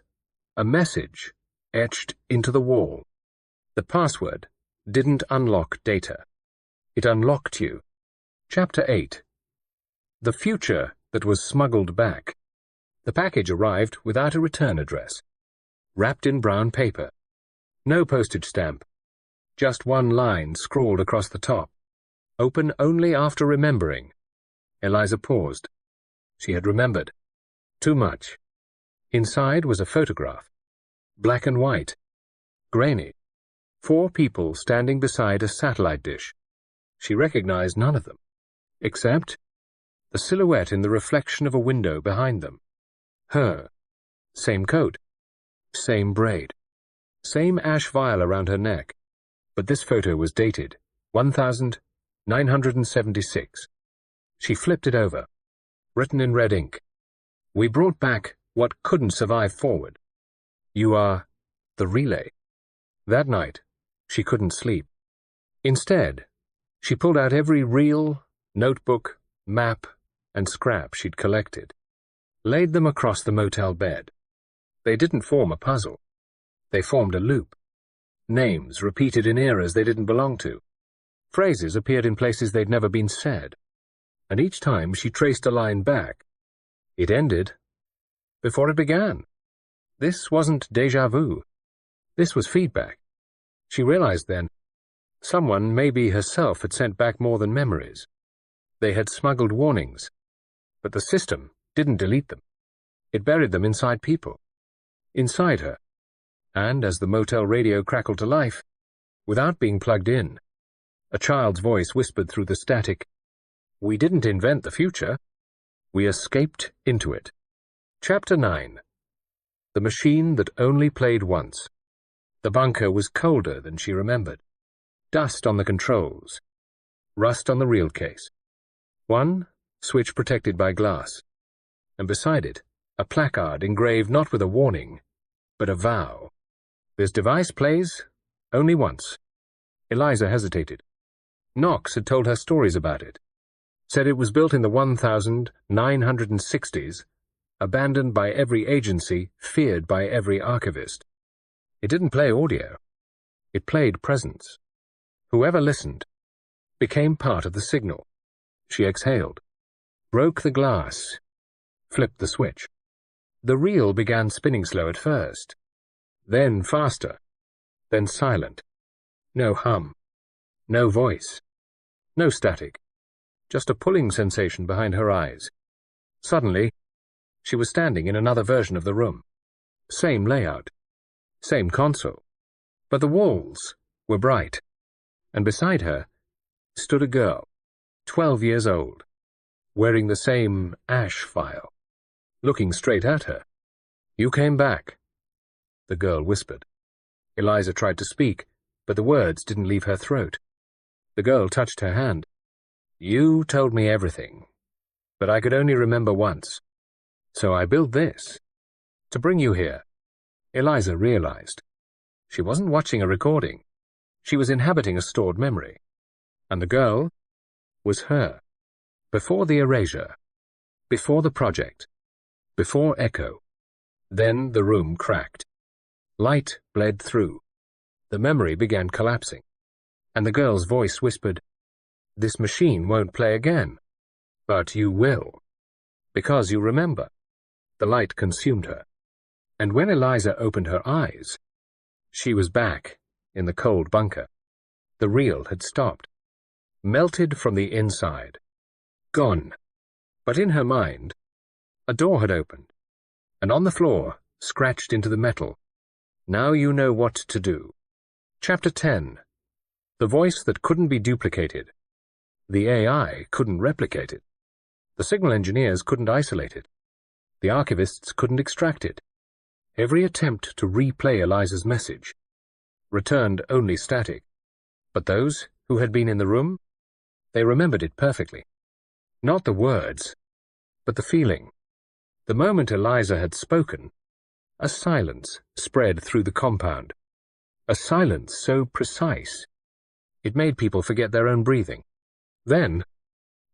a message etched into the wall. The password didn't unlock data. It unlocked you. Chapter 8. The future that was smuggled back. The package arrived without a return address. Wrapped in brown paper. No postage stamp. Just one line scrawled across the top. Open only after remembering. Eliza paused. She had remembered. Too much. Inside was a photograph. Black and white. Grainy. 4 people standing beside a satellite dish. She recognized none of them, except the silhouette in the reflection of a window behind them. Her. Same coat. Same braid. Same ash vial around her neck. But this photo was dated 1976. She flipped it over. Written in red ink. We brought back what couldn't survive forward. You are the relay. That night, she couldn't sleep. Instead, she pulled out every reel, notebook, map, and scrap she'd collected. Laid them across the motel bed. They didn't form a puzzle. They formed a loop. Names repeated in eras they didn't belong to. Phrases appeared in places they'd never been said. And each time she traced a line back, it ended before it began. This wasn't déjà vu. This was feedback. She realized then, someone, maybe herself, had sent back more than memories. They had smuggled warnings, but the system didn't delete them. It buried them inside people. Inside her. And as the motel radio crackled to life, without being plugged in, a child's voice whispered through the static, "We didn't invent the future. We escaped into it." Chapter 9. The machine that only played once. The bunker was colder than she remembered. Dust on the controls. Rust on the reel case. One switch protected by glass. And beside it, a placard engraved not with a warning, but a vow. This device plays only once. Eliza hesitated. Knox had told her stories about it. Said it was built in the 1960s, abandoned by every agency, feared by every archivist. It didn't play audio. It played presence. Whoever listened became part of the signal. She exhaled, broke the glass, flipped the switch. The reel began spinning slow at first, then faster, then silent. No hum, no voice, no static, just a pulling sensation behind her eyes. Suddenly, she was standing in another version of the room. Same layout, same console, but the walls were bright, and beside her stood a girl, 12 years old, wearing the same ash file, looking straight at her. "You came back," the girl whispered. Eliza tried to speak, but the words didn't leave her throat. The girl touched her hand. "You told me everything, but I could only remember once. So I built this, to bring you here." Eliza realized. She wasn't watching a recording. She was inhabiting a stored memory. And the girl was her. Before the erasure, before the project, before echo. Then the room cracked. Light bled through. The memory began collapsing, and the girl's voice whispered, "This machine won't play again. But you will. Because you remember." The light consumed her, and when Eliza opened her eyes, she was back in the cold bunker. The reel had stopped, melted from the inside, gone. But in her mind, a door had opened, and on the floor, scratched into the metal, "Now you know what to do." Chapter 10. The voice that couldn't be duplicated. The AI couldn't replicate it. The signal engineers couldn't isolate it. The archivists couldn't extract it. Every attempt to replay Eliza's message returned only static. But those who had been in the room, they remembered it perfectly. Not the words, but the feeling. The moment Eliza had spoken, a silence spread through the compound. A silence so precise, it made people forget their own breathing. Then,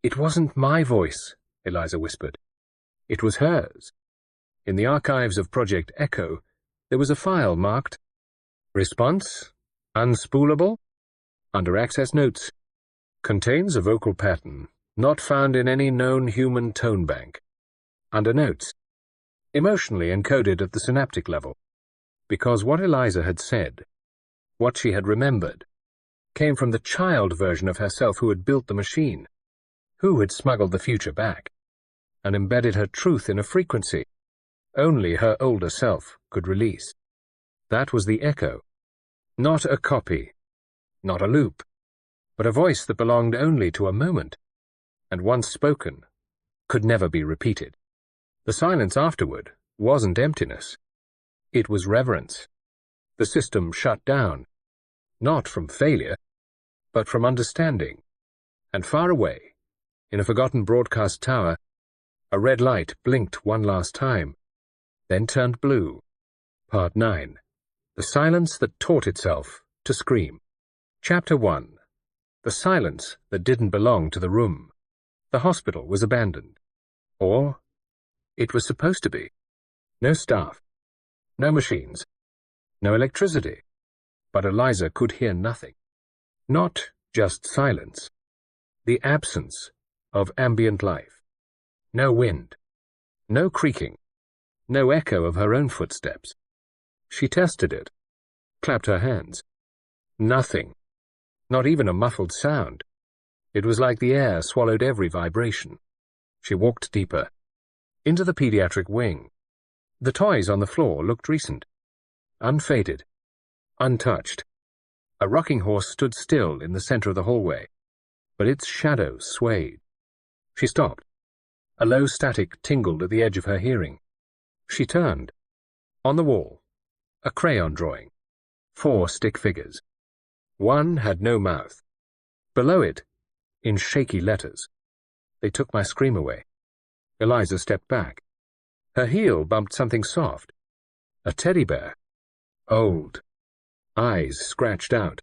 "It wasn't my voice," Eliza whispered. It was hers. In the archives of Project Echo, there was a file marked "Response, unspoolable, under access notes, contains a vocal pattern not found in any known human tone bank." Under notes, emotionally encoded at the synaptic level, because what Eliza had said, what she had remembered, came from the child version of herself who had built the machine, who had smuggled the future back, and embedded her truth in a frequency only her older self could release. That was the echo, not a copy, not a loop, but a voice that belonged only to a moment, and once spoken, could never be repeated. The silence afterward wasn't emptiness. It was reverence. The system shut down, not from failure, but from understanding. And far away, in a forgotten broadcast tower, a red light blinked one last time, then turned blue. Part 9. The silence that taught itself to scream. Chapter 1. The silence that didn't belong to the room. The hospital was abandoned. Or it was supposed to be. No staff, no machines, no electricity. But Eliza could hear nothing. Not just silence. The absence of ambient life. No wind. No creaking. No echo of her own footsteps. She tested it. Clapped her hands. Nothing. Not even a muffled sound. It was like the air swallowed every vibration. She walked deeper. Into the pediatric wing. The toys on the floor looked recent. Unfaded. Untouched. A rocking horse stood still in the center of the hallway, but its shadow swayed. She stopped. A low static tingled at the edge of her hearing. She turned. On the wall, a crayon drawing. 4 stick figures. One had no mouth. Below it, in shaky letters, "They took my scream away." Eliza stepped back. Her heel bumped something soft. A teddy bear. Old. Eyes scratched out.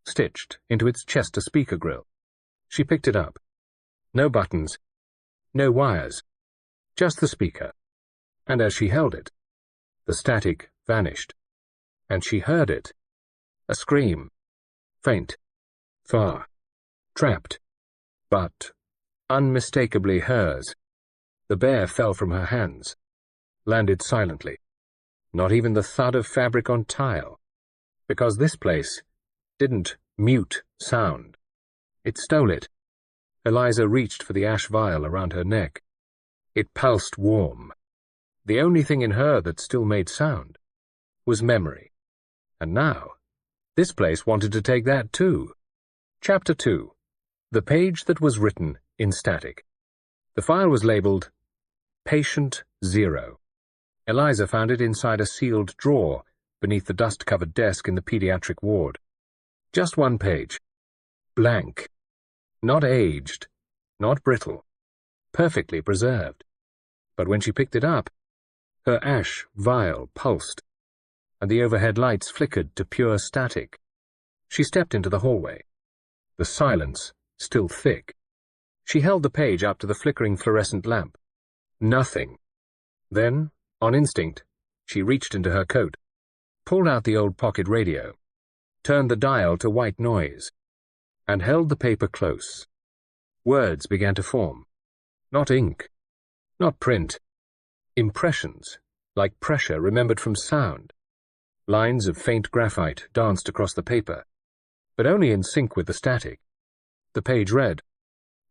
Stitched into its Chester speaker grill. She picked it up. No buttons. No wires. Just the speaker. And as she held it, the static vanished. And she heard it. A scream. Faint. Far. Trapped. But unmistakably hers. The bear fell from her hands. Landed silently. Not even the thud of fabric on tile. Because this place didn't mute sound. It stole it. Eliza reached for the ash vial around her neck. It pulsed warm. The only thing in her that still made sound was memory. And now, this place wanted to take that too. Chapter 2. The page that was written in static. The file was labeled Patient 0. Eliza found it inside a sealed drawer beneath the dust-covered desk in the pediatric ward. Just one page. Blank. Not aged. Not brittle. Perfectly preserved. But when she picked it up, her ash vial pulsed, and the overhead lights flickered to pure static. She stepped into the hallway. The silence still thick. She held the page up to the flickering fluorescent lamp. Nothing. Then, on instinct, she reached into her coat, pulled out the old pocket radio, turned the dial to white noise, and held the paper close. Words began to form. Not ink, not print. Impressions, like pressure remembered from sound. Lines of faint graphite danced across the paper, but only in sync with the static. The page read.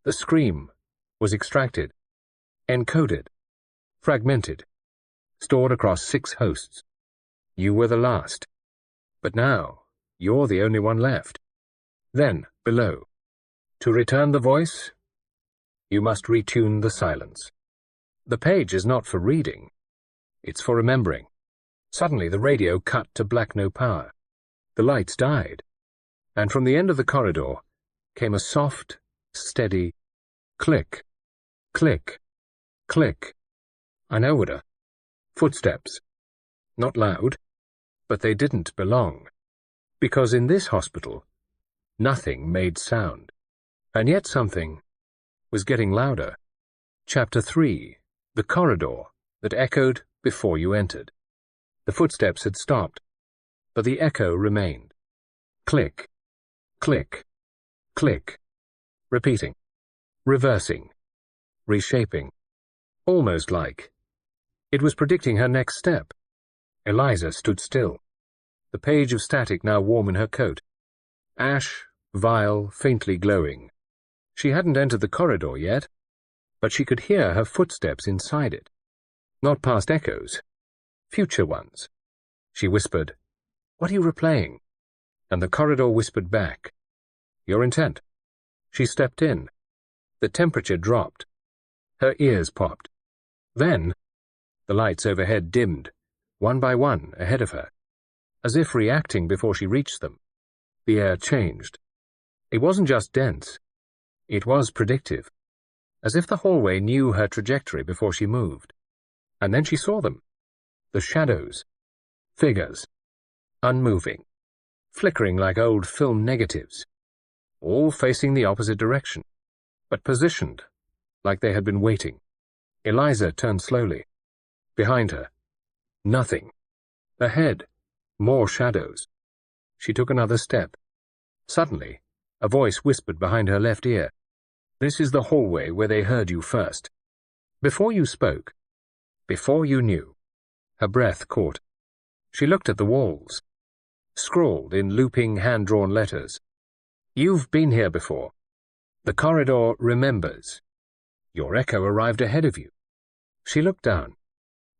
The scream was extracted, encoded, fragmented, stored across 6 hosts. You were the last, but now you're the only one left. Then, below, to return the voice, you must retune the silence. The page is not for reading, it's for remembering. Suddenly the radio cut to black no power. The lights died, and from the end of the corridor came a soft, steady click, click, click. I know what. Footsteps. Not loud, but they didn't belong, because in this hospital, nothing made sound, and yet something was getting louder. Chapter 3. The corridor that echoed before you entered. The footsteps had stopped, but the echo remained. Click, click, click, repeating, reversing, reshaping, almost like it was predicting her next step. Eliza stood still, the page of static now warm in her coat. Ash, vial, faintly glowing. She hadn't entered the corridor yet, but she could hear her footsteps inside it. Not past echoes, future ones. She whispered, "What are you replaying?" And the corridor whispered back, "Your intent." She stepped in. The temperature dropped. Her ears popped. Then, the lights overhead dimmed, one by one ahead of her, as if reacting before she reached them. The air changed. It wasn't just dense. It was predictive, as if the hallway knew her trajectory before she moved. And then she saw them. The shadows. Figures. Unmoving. Flickering like old film negatives. All facing the opposite direction, but positioned like they had been waiting. Eliza turned slowly. Behind her, nothing. Ahead, more shadows. She took another step. Suddenly, a voice whispered behind her left ear, "This is the hallway where they heard you first. Before you spoke, before you knew." Her breath caught. She looked at the walls, scrawled in looping hand-drawn letters. "You've been here before. The corridor remembers. Your echo arrived ahead of you." She looked down,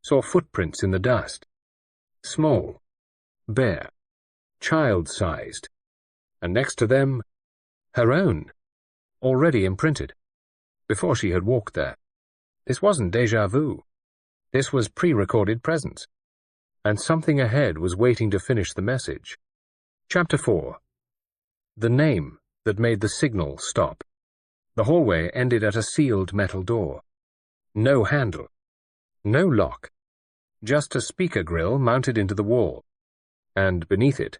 saw footprints in the dust. Small, bare, child-sized, and next to them, her own, already imprinted, before she had walked there. This wasn't déjà vu. This was pre-recorded presence, and something ahead was waiting to finish the message. Chapter 4. The name that made the signal stop. The hallway ended at a sealed metal door. No handle. No lock. Just a speaker grill mounted into the wall. And beneath it,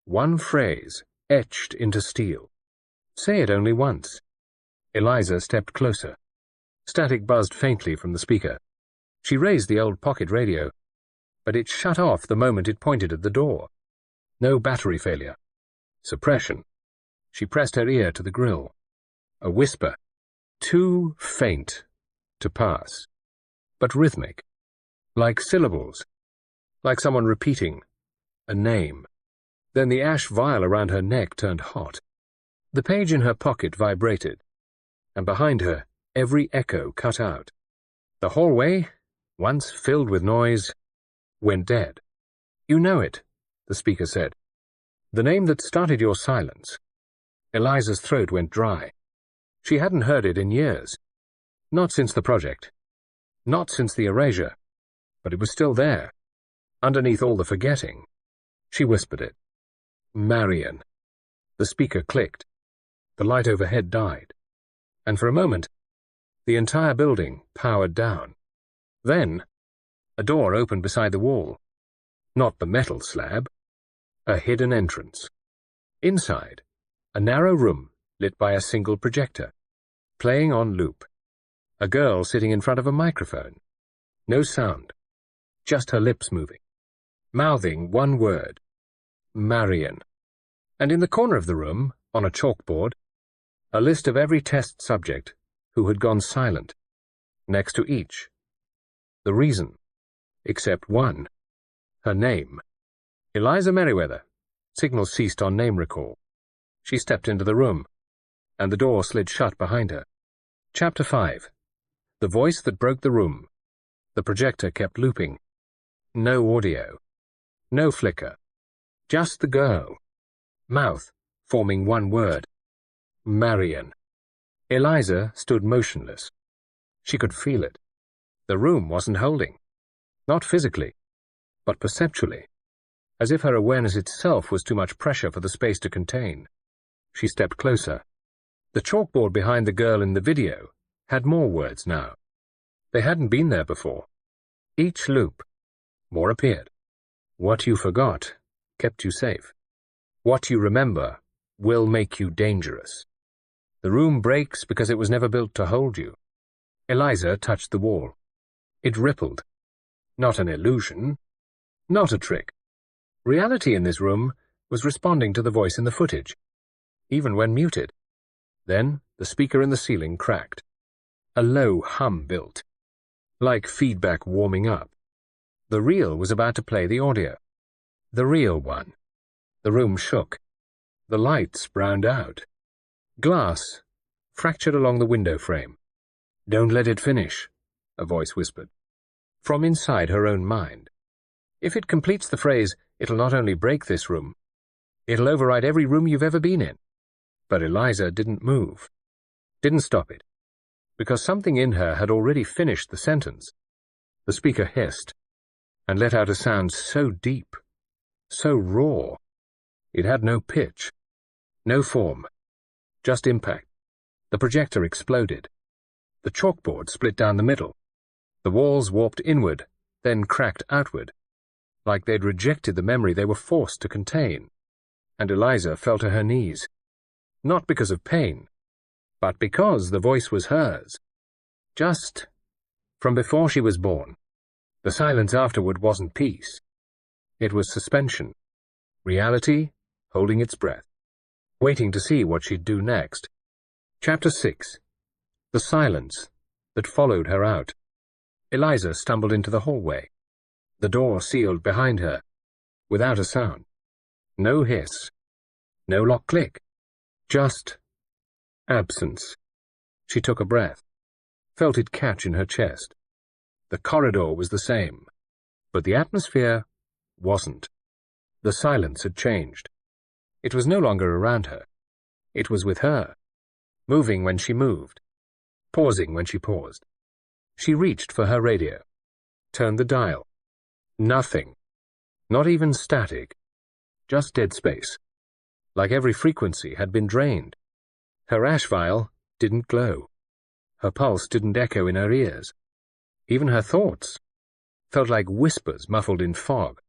one phrase etched into steel. Say it only once. Eliza stepped closer. Static buzzed faintly from the speaker. She raised the old pocket radio, but it shut off the moment it pointed at the door. No battery failure. Suppression. She pressed her ear to the grill. A whisper, too faint to pass, but rhythmic, like syllables, like someone repeating a name. Then the ash vial around her neck turned hot. The page in her pocket vibrated, and behind her every echo cut out. The hallway, once filled with noise, went dead. "You know it," the speaker said. "The name that started your silence." Eliza's throat went dry. She hadn't heard it in years. Not since the project. Not since the erasure. But it was still there, underneath all the forgetting. She whispered it. "Marion." The speaker clicked. The light overhead died. And for a moment, the entire building powered down. Then, a door opened beside the wall. Not the metal slab. A hidden entrance. Inside, a narrow room lit by a single projector. Playing on loop. A girl sitting in front of a microphone. No sound. Just her lips moving. Mouthing one word. Marion. And in the corner of the room, on a chalkboard, a list of every test subject who had gone silent. Next to each. The reason. Except one. Her name. Eliza Merriweather. Signal ceased on name recall. She stepped into the room, and the door slid shut behind her. Chapter 5. The voice that broke the room. The projector kept looping. No audio. No flicker. Just the girl. Mouth, forming one word. Marion. Eliza stood motionless. She could feel it. The room wasn't holding. Not physically, but perceptually, as if her awareness itself was too much pressure for the space to contain. She stepped closer. The chalkboard behind the girl in the video had more words now. They hadn't been there before. Each loop. More appeared. What you forgot kept you safe. What you remember will make you dangerous. The room breaks because it was never built to hold you. Eliza touched the wall. It rippled. Not an illusion. Not a trick. Reality in this room was responding to the voice in the footage, even when muted. Then the speaker in the ceiling cracked. A low hum built, like feedback warming up. The reel was about to play the audio. The real one. The room shook. The lights browned out. Glass fractured along the window frame. "Don't let it finish," a voice whispered. From inside her own mind. If it completes the phrase, it'll not only break this room, it'll override every room you've ever been in. But Eliza didn't move. Didn't stop it. Because something in her had already finished the sentence. The speaker hissed, and let out a sound so deep, so raw. It had no pitch, no form, just impact. The projector exploded. The chalkboard split down the middle. The walls warped inward, then cracked outward, like they'd rejected the memory they were forced to contain. And Eliza fell to her knees, not because of pain, but because the voice was hers. Just from before she was born. The silence afterward wasn't peace. It was suspension. Reality holding its breath, waiting to see what she'd do next. Chapter 6. The silence that followed her out. Eliza stumbled into the hallway. The door sealed behind her, without a sound. No hiss. No lock click. Just absence. She took a breath, felt it catch in her chest. The corridor was the same, but the atmosphere wasn't. The silence had changed. It was no longer around her. It was with her, moving when she moved, pausing when she paused. She reached for her radio, turned the dial. Nothing. Not even static. Just dead space. Like every frequency had been drained. Her ash vial didn't glow. Her pulse didn't echo in her ears. Even her thoughts felt like whispers muffled in fog.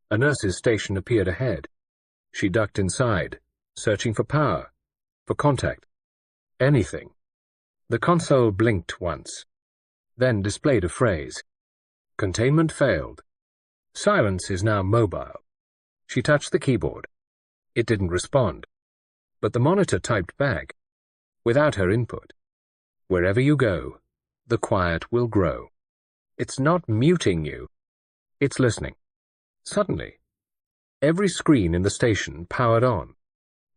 A nurse's station appeared ahead. She ducked inside, searching for power, for contact. Anything. The console blinked once, then displayed a phrase. Containment failed. Silence is now mobile. She touched the keyboard. It didn't respond, but the monitor typed back, without her input. Wherever you go, the quiet will grow. It's not muting you. It's listening. Suddenly, every screen in the station powered on.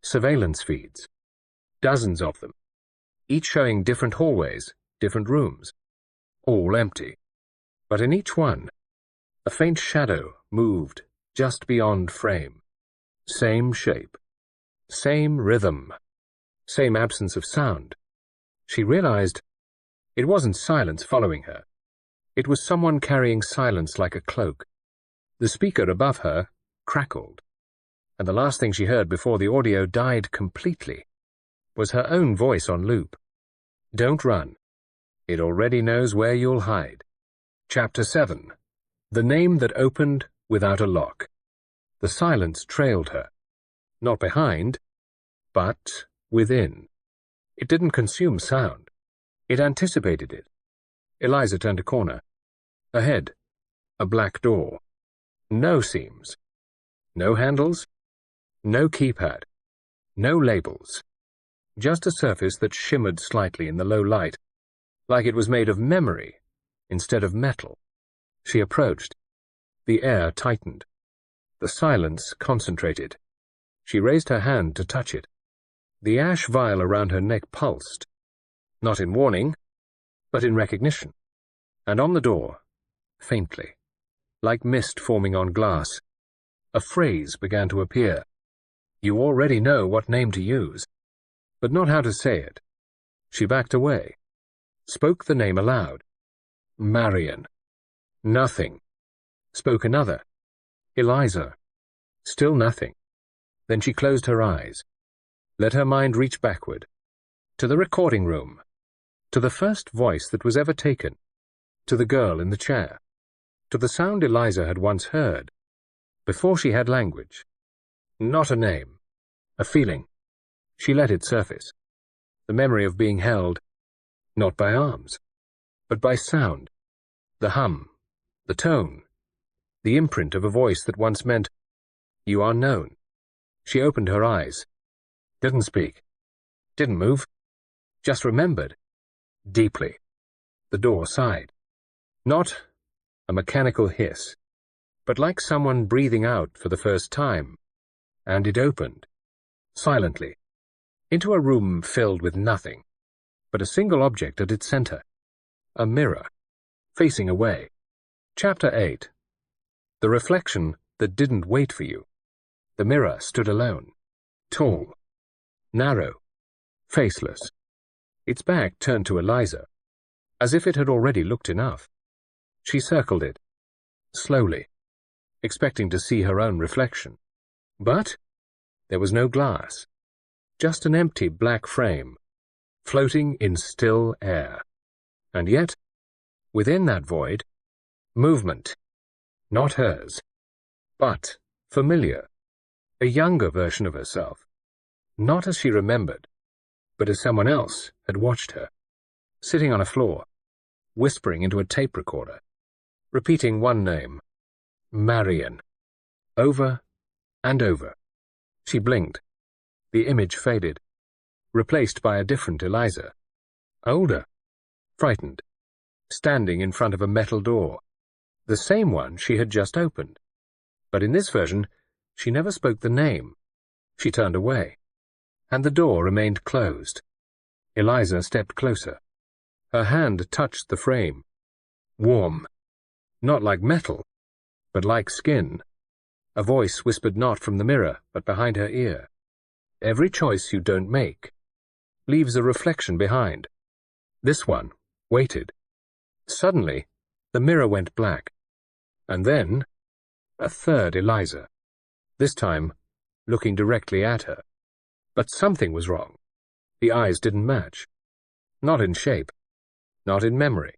Surveillance feeds. Dozens of them. Each showing different hallways, different rooms. All empty. But in each one, a faint shadow moved just beyond frame. Same shape. Same rhythm. Same absence of sound. She realized it wasn't silence following her. It was someone carrying silence like a cloak. The speaker above her crackled, and the last thing she heard before the audio died completely was her own voice on loop. Don't run. It already knows where you'll hide. Chapter 7. The name that opened without a lock. The silence trailed her. Not behind, but within. It didn't consume sound. It anticipated it. Eliza turned a corner. Ahead, a black door. No seams. No handles. No keypad. No labels. Just a surface that shimmered slightly in the low light, like it was made of memory instead of metal. She approached. The air tightened. The silence concentrated. She raised her hand to touch it. The ash vial around her neck pulsed, not in warning, but in recognition. And on the door, faintly, like mist forming on glass, a phrase began to appear. You already know what name to use, but not how to say it. She backed away, spoke the name aloud. Marrin. Nothing. Spoke another. Eliza. Still nothing. Then she closed her eyes, let her mind reach backward, to the recording room, to the first voice that was ever taken, to the girl in the chair, to the sound Eliza had once heard, before she had language. Not a name, a feeling. She let it surface. The memory of being held, not by arms, but by sound, the hum, the tone, the imprint of a voice that once meant, you are known. She opened her eyes, didn't speak, didn't move, just remembered, deeply. The door sighed. Not a mechanical hiss, but like someone breathing out for the first time, and it opened, silently, into a room filled with nothing, but a single object at its center, a mirror, facing away. Chapter 8. The reflection that didn't wait for you. The mirror stood alone, tall, narrow, faceless, its back turned to Eliza, as if it had already looked enough. She circled it, slowly, expecting to see her own reflection. But there was no glass, just an empty black frame, floating in still air. And yet, within that void, movement, not hers, but familiar, a younger version of herself, not as she remembered, but as someone else had watched her, sitting on a floor, whispering into a tape recorder, repeating one name, Marrin, over and over. She blinked. The image faded, replaced by a different Eliza, older, frightened, standing in front of a metal door, the same one she had just opened. But in this version, she never spoke the name. She turned away, and the door remained closed. Eliza stepped closer. Her hand touched the frame. Warm. Not like metal, but like skin. A voice whispered not from the mirror, but behind her ear. Every choice you don't make leaves a reflection behind. This one waited. Suddenly, the mirror went black. And then, a third Eliza. This time, looking directly at her. But something was wrong. The eyes didn't match. Not in shape. Not in memory.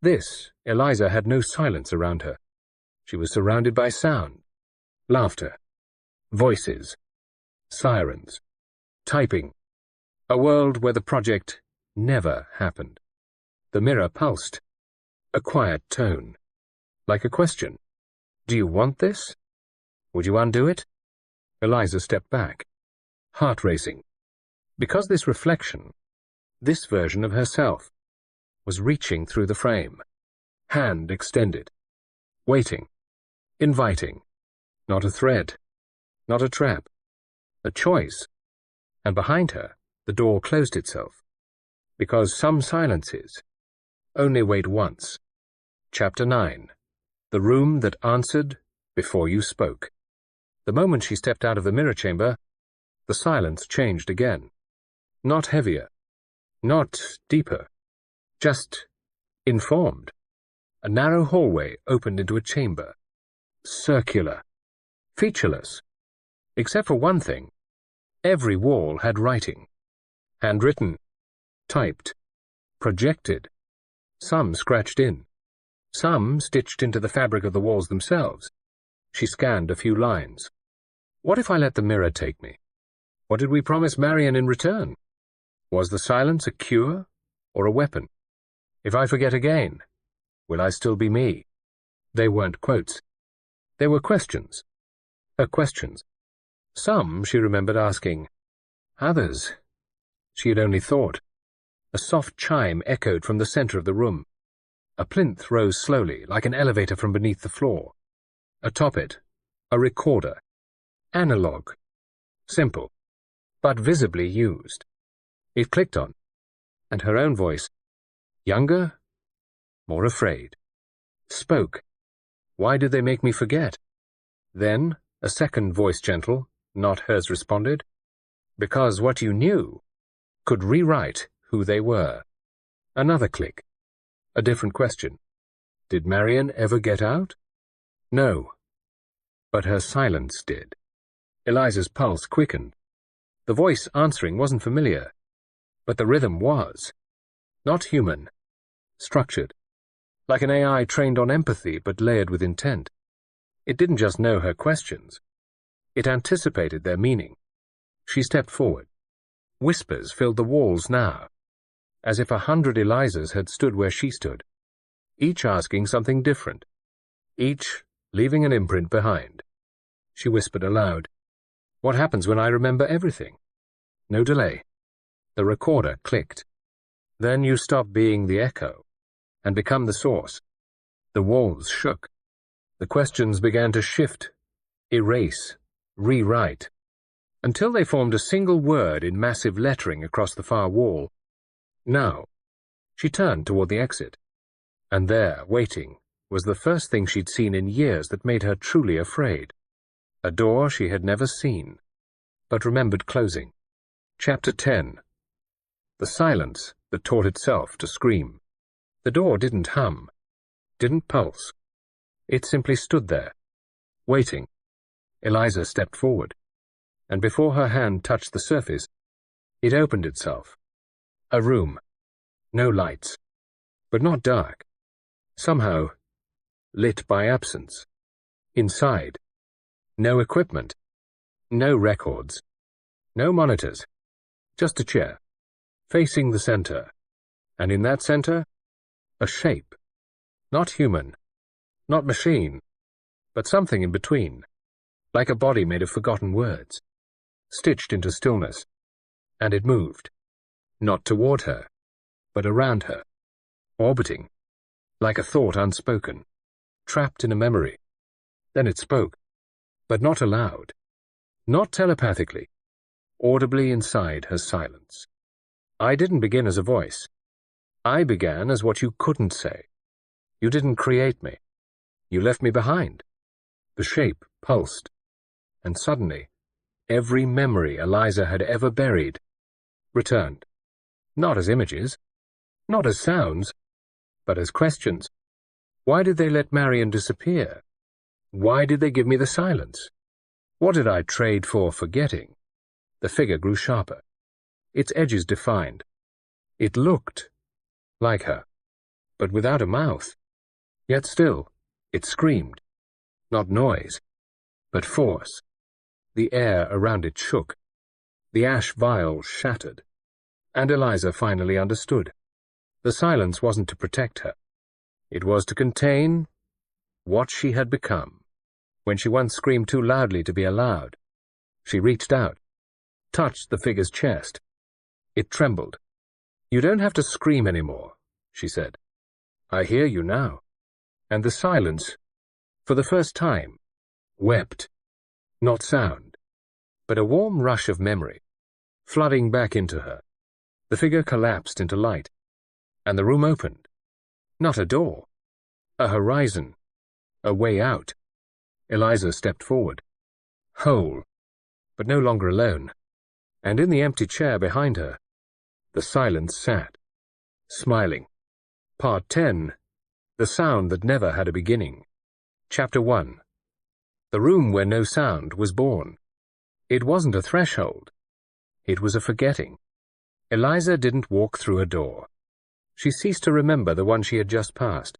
This, Eliza had no silence around her. She was surrounded by sound. Laughter. Voices. Sirens. Typing. A world where the project never happened. The mirror pulsed. A quiet tone. Like a question. Do you want this? Would you undo it? Eliza stepped back, heart racing, because this reflection, this version of herself, was reaching through the frame, hand extended, waiting, inviting, not a thread, not a trap, a choice, and behind her the door closed itself, because some silences only wait once. Chapter 9. The room that answered before you spoke. The moment she stepped out of the mirror chamber, the silence changed again. Not heavier, not deeper, just informed. A narrow hallway opened into a chamber, circular, featureless. Except for one thing, every wall had writing. Handwritten, typed, projected, some scratched in, some stitched into the fabric of the walls themselves. She scanned a few lines. What if I let the mirror take me? What did we promise Marion in return? Was the silence a cure or a weapon? If I forget again, will I still be me? They weren't quotes. They were questions. Her questions. Some she remembered asking. Others she had only thought. A soft chime echoed from the center of the room. A plinth rose slowly, like an elevator from beneath the floor. Atop it, a recorder. Analog. Simple, but visibly used. It clicked on, and her own voice, younger, more afraid, spoke. Why did they make me forget? Then, a second voice, gentle, not hers, responded, because what you knew could rewrite who they were. Another click. A different question. Did Marion ever get out? No. But her silence did. Eliza's pulse quickened. The voice answering wasn't familiar, but the rhythm was. Not human. Structured. Like an AI trained on empathy but layered with intent. It didn't just know her questions. It anticipated their meaning. She stepped forward. Whispers filled the walls now, as if 100 Elizas had stood where she stood, each asking something different, each leaving an imprint behind. She whispered aloud, "What happens when I remember everything?" No delay. The recorder clicked. Then you stop being the echo and become the source. The walls shook. The questions began to shift, erase, rewrite, until they formed a single word in massive lettering across the far wall. Now, she turned toward the exit, and there, waiting, was the first thing she'd seen in years that made her truly afraid. A door she had never seen, but remembered closing. Chapter 10. The silence that taught itself to scream. The door didn't hum, didn't pulse. It simply stood there, waiting. Eliza stepped forward, and before her hand touched the surface, it opened itself. A room. No lights, but not dark. Somehow lit by absence. Inside, no equipment, no records, no monitors, just a chair, facing the center, and in that center, a shape. Not human, not machine, but something in between, like a body made of forgotten words, stitched into stillness, and it moved, not toward her, but around her, orbiting, like a thought unspoken, trapped in a memory. Then it spoke, but not aloud, not telepathically, audibly inside her silence. I didn't begin as a voice. I began as what you couldn't say. You didn't create me. You left me behind. The shape pulsed, and suddenly, every memory Eliza had ever buried returned. Not as images, not as sounds, but as questions. Why did they let Marion disappear? Why did they give me the silence? What did I trade for forgetting? The figure grew sharper, its edges defined. It looked like her, but without a mouth. Yet still, it screamed. Not noise, but force. The air around it shook. The ash vial shattered. And Eliza finally understood. The silence wasn't to protect her. It was to contain what she had become. When she once screamed too loudly to be allowed, she reached out, touched the figure's chest. It trembled. "You don't have to scream anymore," she said. "I hear you now." And the silence, for the first time, wept. Not sound, but a warm rush of memory, flooding back into her. The figure collapsed into light, and the room opened. Not a door, a horizon, a way out. Eliza stepped forward, whole, but no longer alone, and in the empty chair behind her, the silence sat, smiling. Part 10. The sound that never had a beginning. Chapter 1. The room where no sound was born. It wasn't a threshold. It was a forgetting. Eliza didn't walk through a door. She ceased to remember the one she had just passed.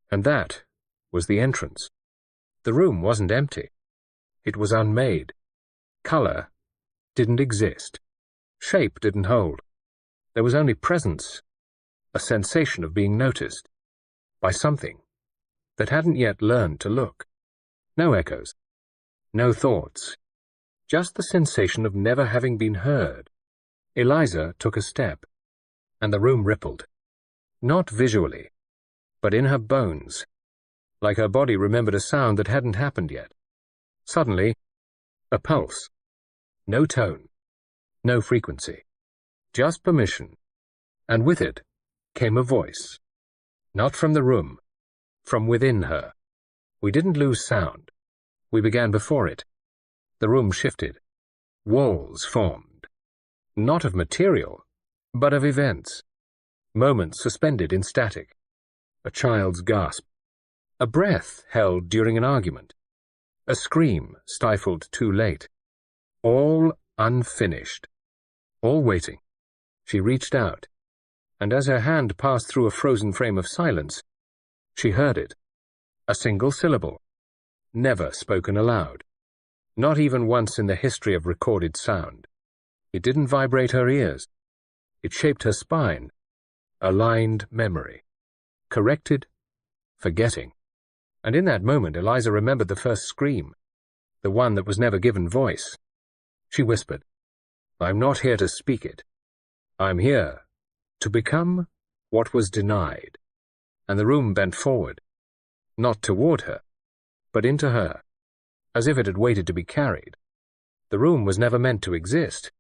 And that was the entrance. The room wasn't empty. It was unmade. Color didn't exist. Shape didn't hold. There was only presence, a sensation of being noticed, by something that hadn't yet learned to look. No echoes, no thoughts, just the sensation of never having been heard. Eliza took a step, and the room rippled. Not visually, but in her bones, like her body remembered a sound that hadn't happened yet. Suddenly, a pulse. No tone, no frequency, just permission, and with it came a voice. Not from the room, from within her. We didn't lose sound. We began before it. The room shifted. Walls formed. Not of material, but of events. Moments suspended in static. A child's gasp. A breath held during an argument. A scream stifled too late. All unfinished. All waiting. She reached out, and as her hand passed through a frozen frame of silence, she heard it. A single syllable. Never spoken aloud. Not even once in the history of recorded sound. It didn't vibrate her ears. It shaped her spine. Aligned memory. Corrected forgetting. And in that moment Eliza remembered the first scream, the one that was never given voice. She whispered, "I'm not here to speak it. I'm here to become what was denied." And the room bent forward, not toward her, but into her, as if it had waited to be carried. The room was never meant to exist,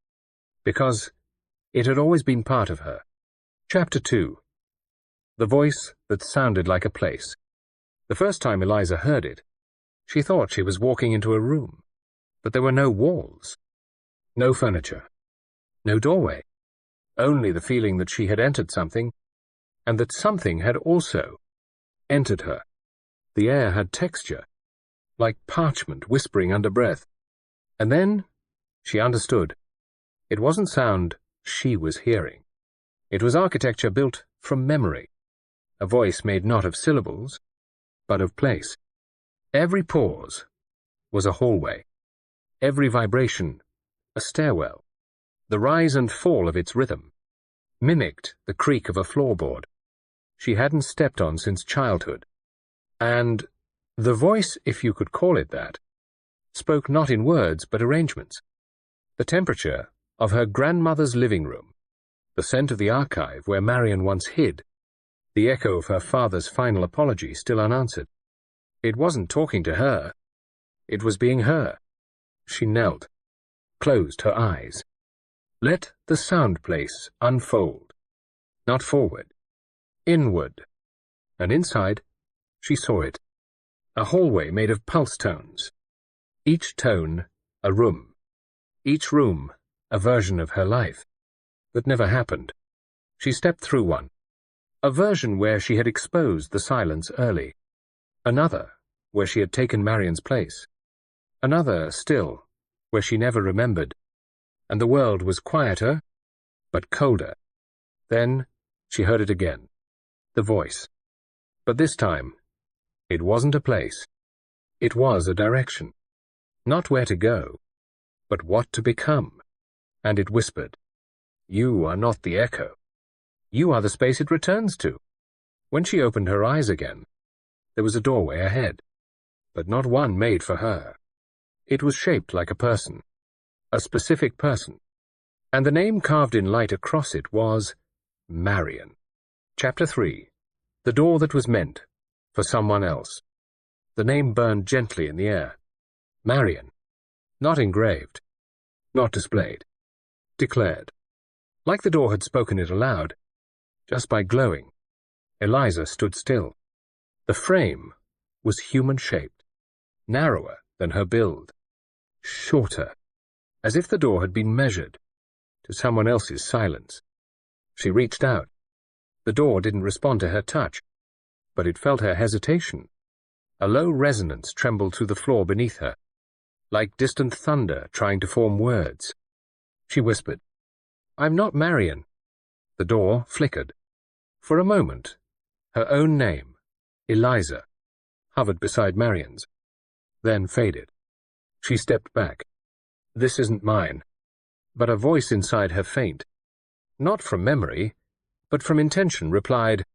because it had always been part of her. Chapter 2. The voice that sounded like a place. The first time Eliza heard it, she thought she was walking into a room, but there were no walls, no furniture, no doorway, only the feeling that she had entered something, and that something had also entered her. The air had texture, like parchment whispering under breath. And then she understood. It wasn't sound she was hearing. It was architecture built from memory, a voice made not of syllables, but of place. Every pause was a hallway, every vibration a stairwell. The rise and fall of its rhythm mimicked the creak of a floorboard she hadn't stepped on since childhood. And the voice, if you could call it that, spoke not in words but arrangements. The temperature of her grandmother's living room, the scent of the archive where Marion once hid, the echo of her father's final apology still unanswered. It wasn't talking to her. It was being her. She knelt, closed her eyes. Let the sound place unfold, not forward, inward. And inside, she saw it. A hallway made of pulse tones. Each tone a room. Each room a version of her life that never happened. She stepped through one. A version where she had exposed the silence early. Another where she had taken Marion's place. Another still where she never remembered. And the world was quieter, but colder. Then she heard it again. The voice. But this time, it wasn't a place. It was a direction. Not where to go, but what to become. And it whispered, "You are not the echo. You are the space it returns to." When she opened her eyes again, there was a doorway ahead, but not one made for her. It was shaped like a person, a specific person, and the name carved in light across it was Marion. Chapter 3. The door that was meant for someone else. The name burned gently in the air. Marion. Not engraved, not displayed, declared. Like the door had spoken it aloud, just by glowing. Eliza stood still. The frame was human-shaped, narrower than her build, shorter, as if the door had been measured to someone else's silence. She reached out. The door didn't respond to her touch, but it felt her hesitation. A low resonance trembled through the floor beneath her, like distant thunder trying to form words. She whispered, "I'm not Marion." The door flickered. For a moment, her own name, Eliza, hovered beside Marion's, then faded. She stepped back. "This isn't mine." But a voice inside her faint. not from memory, but from intention, replied,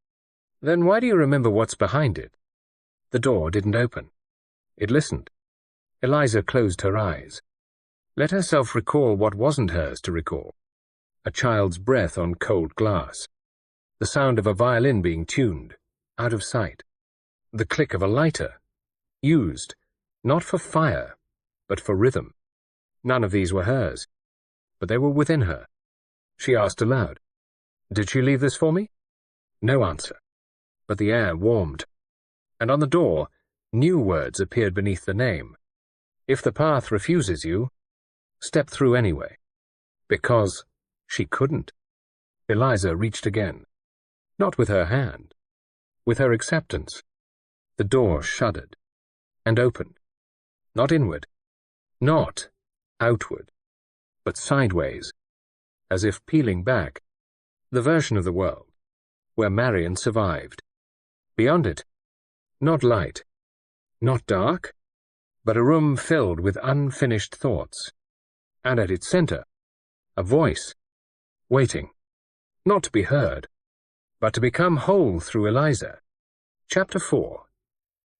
"Then why do you remember what's behind it?" The door didn't open. It listened. Eliza closed her eyes. Let herself recall what wasn't hers to recall. A child's breath on cold glass. The sound of a violin being tuned, out of sight. The click of a lighter, used, not for fire, but for rhythm. None of these were hers, but they were within her. She asked aloud, "Did she leave this for me?" No answer, but the air warmed, and on the door, new words appeared beneath the name. If the path refuses you, step through anyway. Because she couldn't. Eliza reached again, not with her hand, with her acceptance. The door shuddered and opened, not inward, not outward, but sideways, as if peeling back, the version of the world where Marrin survived. Beyond it, not light, not dark, but a room filled with unfinished thoughts, and at its center, a voice, waiting, not to be heard, but to become whole through Eliza. Chapter 4.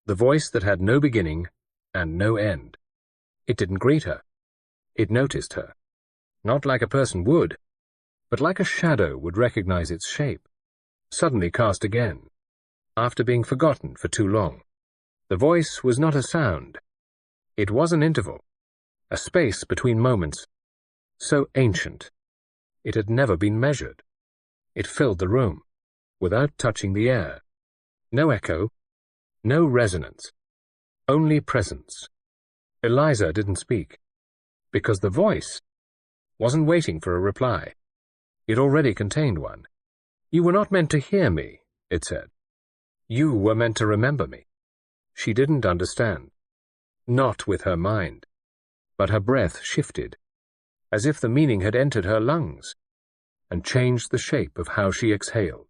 The voice that had no beginning and no end. It didn't greet her. It noticed her. Not like a person would, but like a shadow would recognize its shape, suddenly cast again, after being forgotten for too long. The voice was not a sound. It was an interval, a space between moments, so ancient. It had never been measured. It filled the room, without touching the air. No echo, no resonance, only presence. Eliza didn't speak, because the voice wasn't waiting for a reply. It already contained one. "You were not meant to hear me," it said. "You were meant to remember me." She didn't understand. Not with her mind, but her breath shifted, as if the meaning had entered her lungs, and changed the shape of how she exhaled.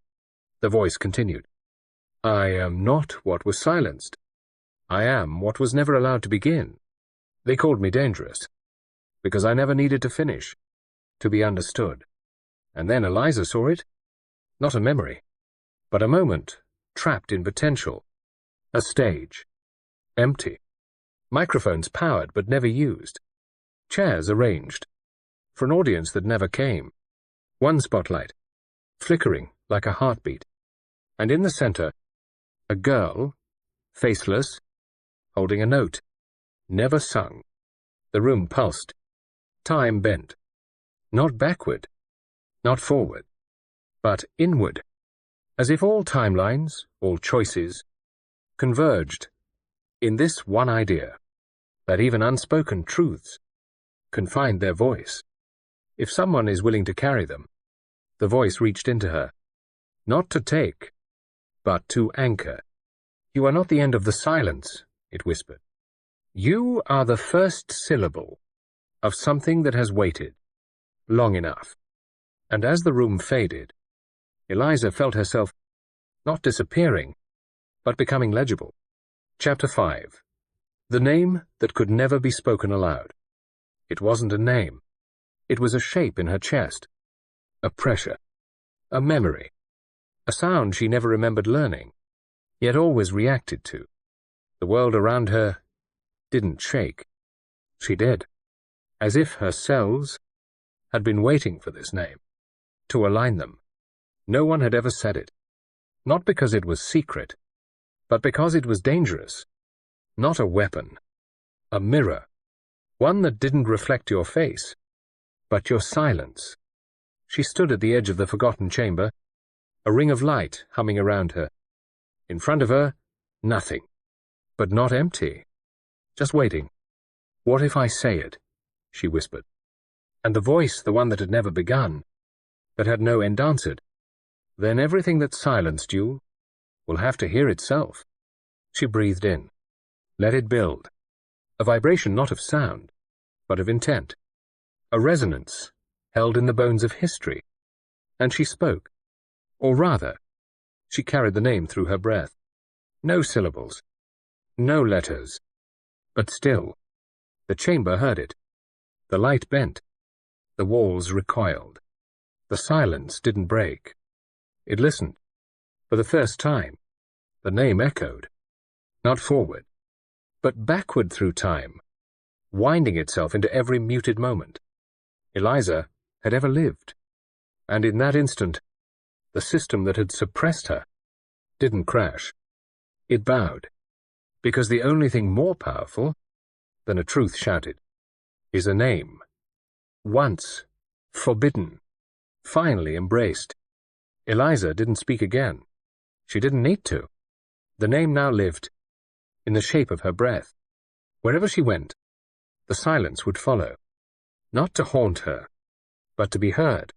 The voice continued, "I am not what was silenced. I am what was never allowed to begin. They called me dangerous, because I never needed to finish, to be understood." And then Eliza saw it, not a memory, but a moment trapped in potential, a stage, empty, microphones powered but never used, chairs arranged, for an audience that never came, one spotlight, flickering like a heartbeat, and in the center, a girl, faceless, holding a note, never sung. The room pulsed, time bent, not backward, not forward, but inward, as if all timelines, all choices, converged in this one idea, that even unspoken truths can find their voice. If someone is willing to carry them, the voice reached into her, not to take, but to anchor. "You are not the end of the silence," it whispered. "You are the first syllable of something that has waited long enough." And as the room faded, Eliza felt herself not disappearing, but becoming legible. Chapter 5. The name that could never be spoken aloud. It wasn't a name. It was a shape in her chest, a pressure, a memory, a sound she never remembered learning, yet always reacted to. The world around her didn't shake. She did, as if her cells had been waiting for this name, to align them. No one had ever said it, not because it was secret, but because it was dangerous. Not a weapon, a mirror, one that didn't reflect your face, but your silence. She stood at the edge of the forgotten chamber, a ring of light humming around her. In front of her, nothing, but not empty, just waiting. "What if I say it?" she whispered. And the voice, the one that had never begun, that had no end, answered, "Then everything that silenced you will have to hear itself." She breathed in, let it build, a vibration not of sound, but of intent, a resonance held in the bones of history, and she spoke, or rather, she carried the name through her breath. No syllables, no letters, but still, the chamber heard it. The light bent, the walls recoiled. The silence didn't break. It listened. For the first time, the name echoed, not forward, but backward through time, winding itself into every muted moment Eliza had ever lived. And in that instant, the system that had suppressed her didn't crash. It bowed, because the only thing more powerful than a truth shouted is a name. Once forbidden, finally embraced. Eliza didn't speak again. She didn't need to. The name now lived in the shape of her breath. Wherever she went, the silence would follow, not to haunt her, but to be heard.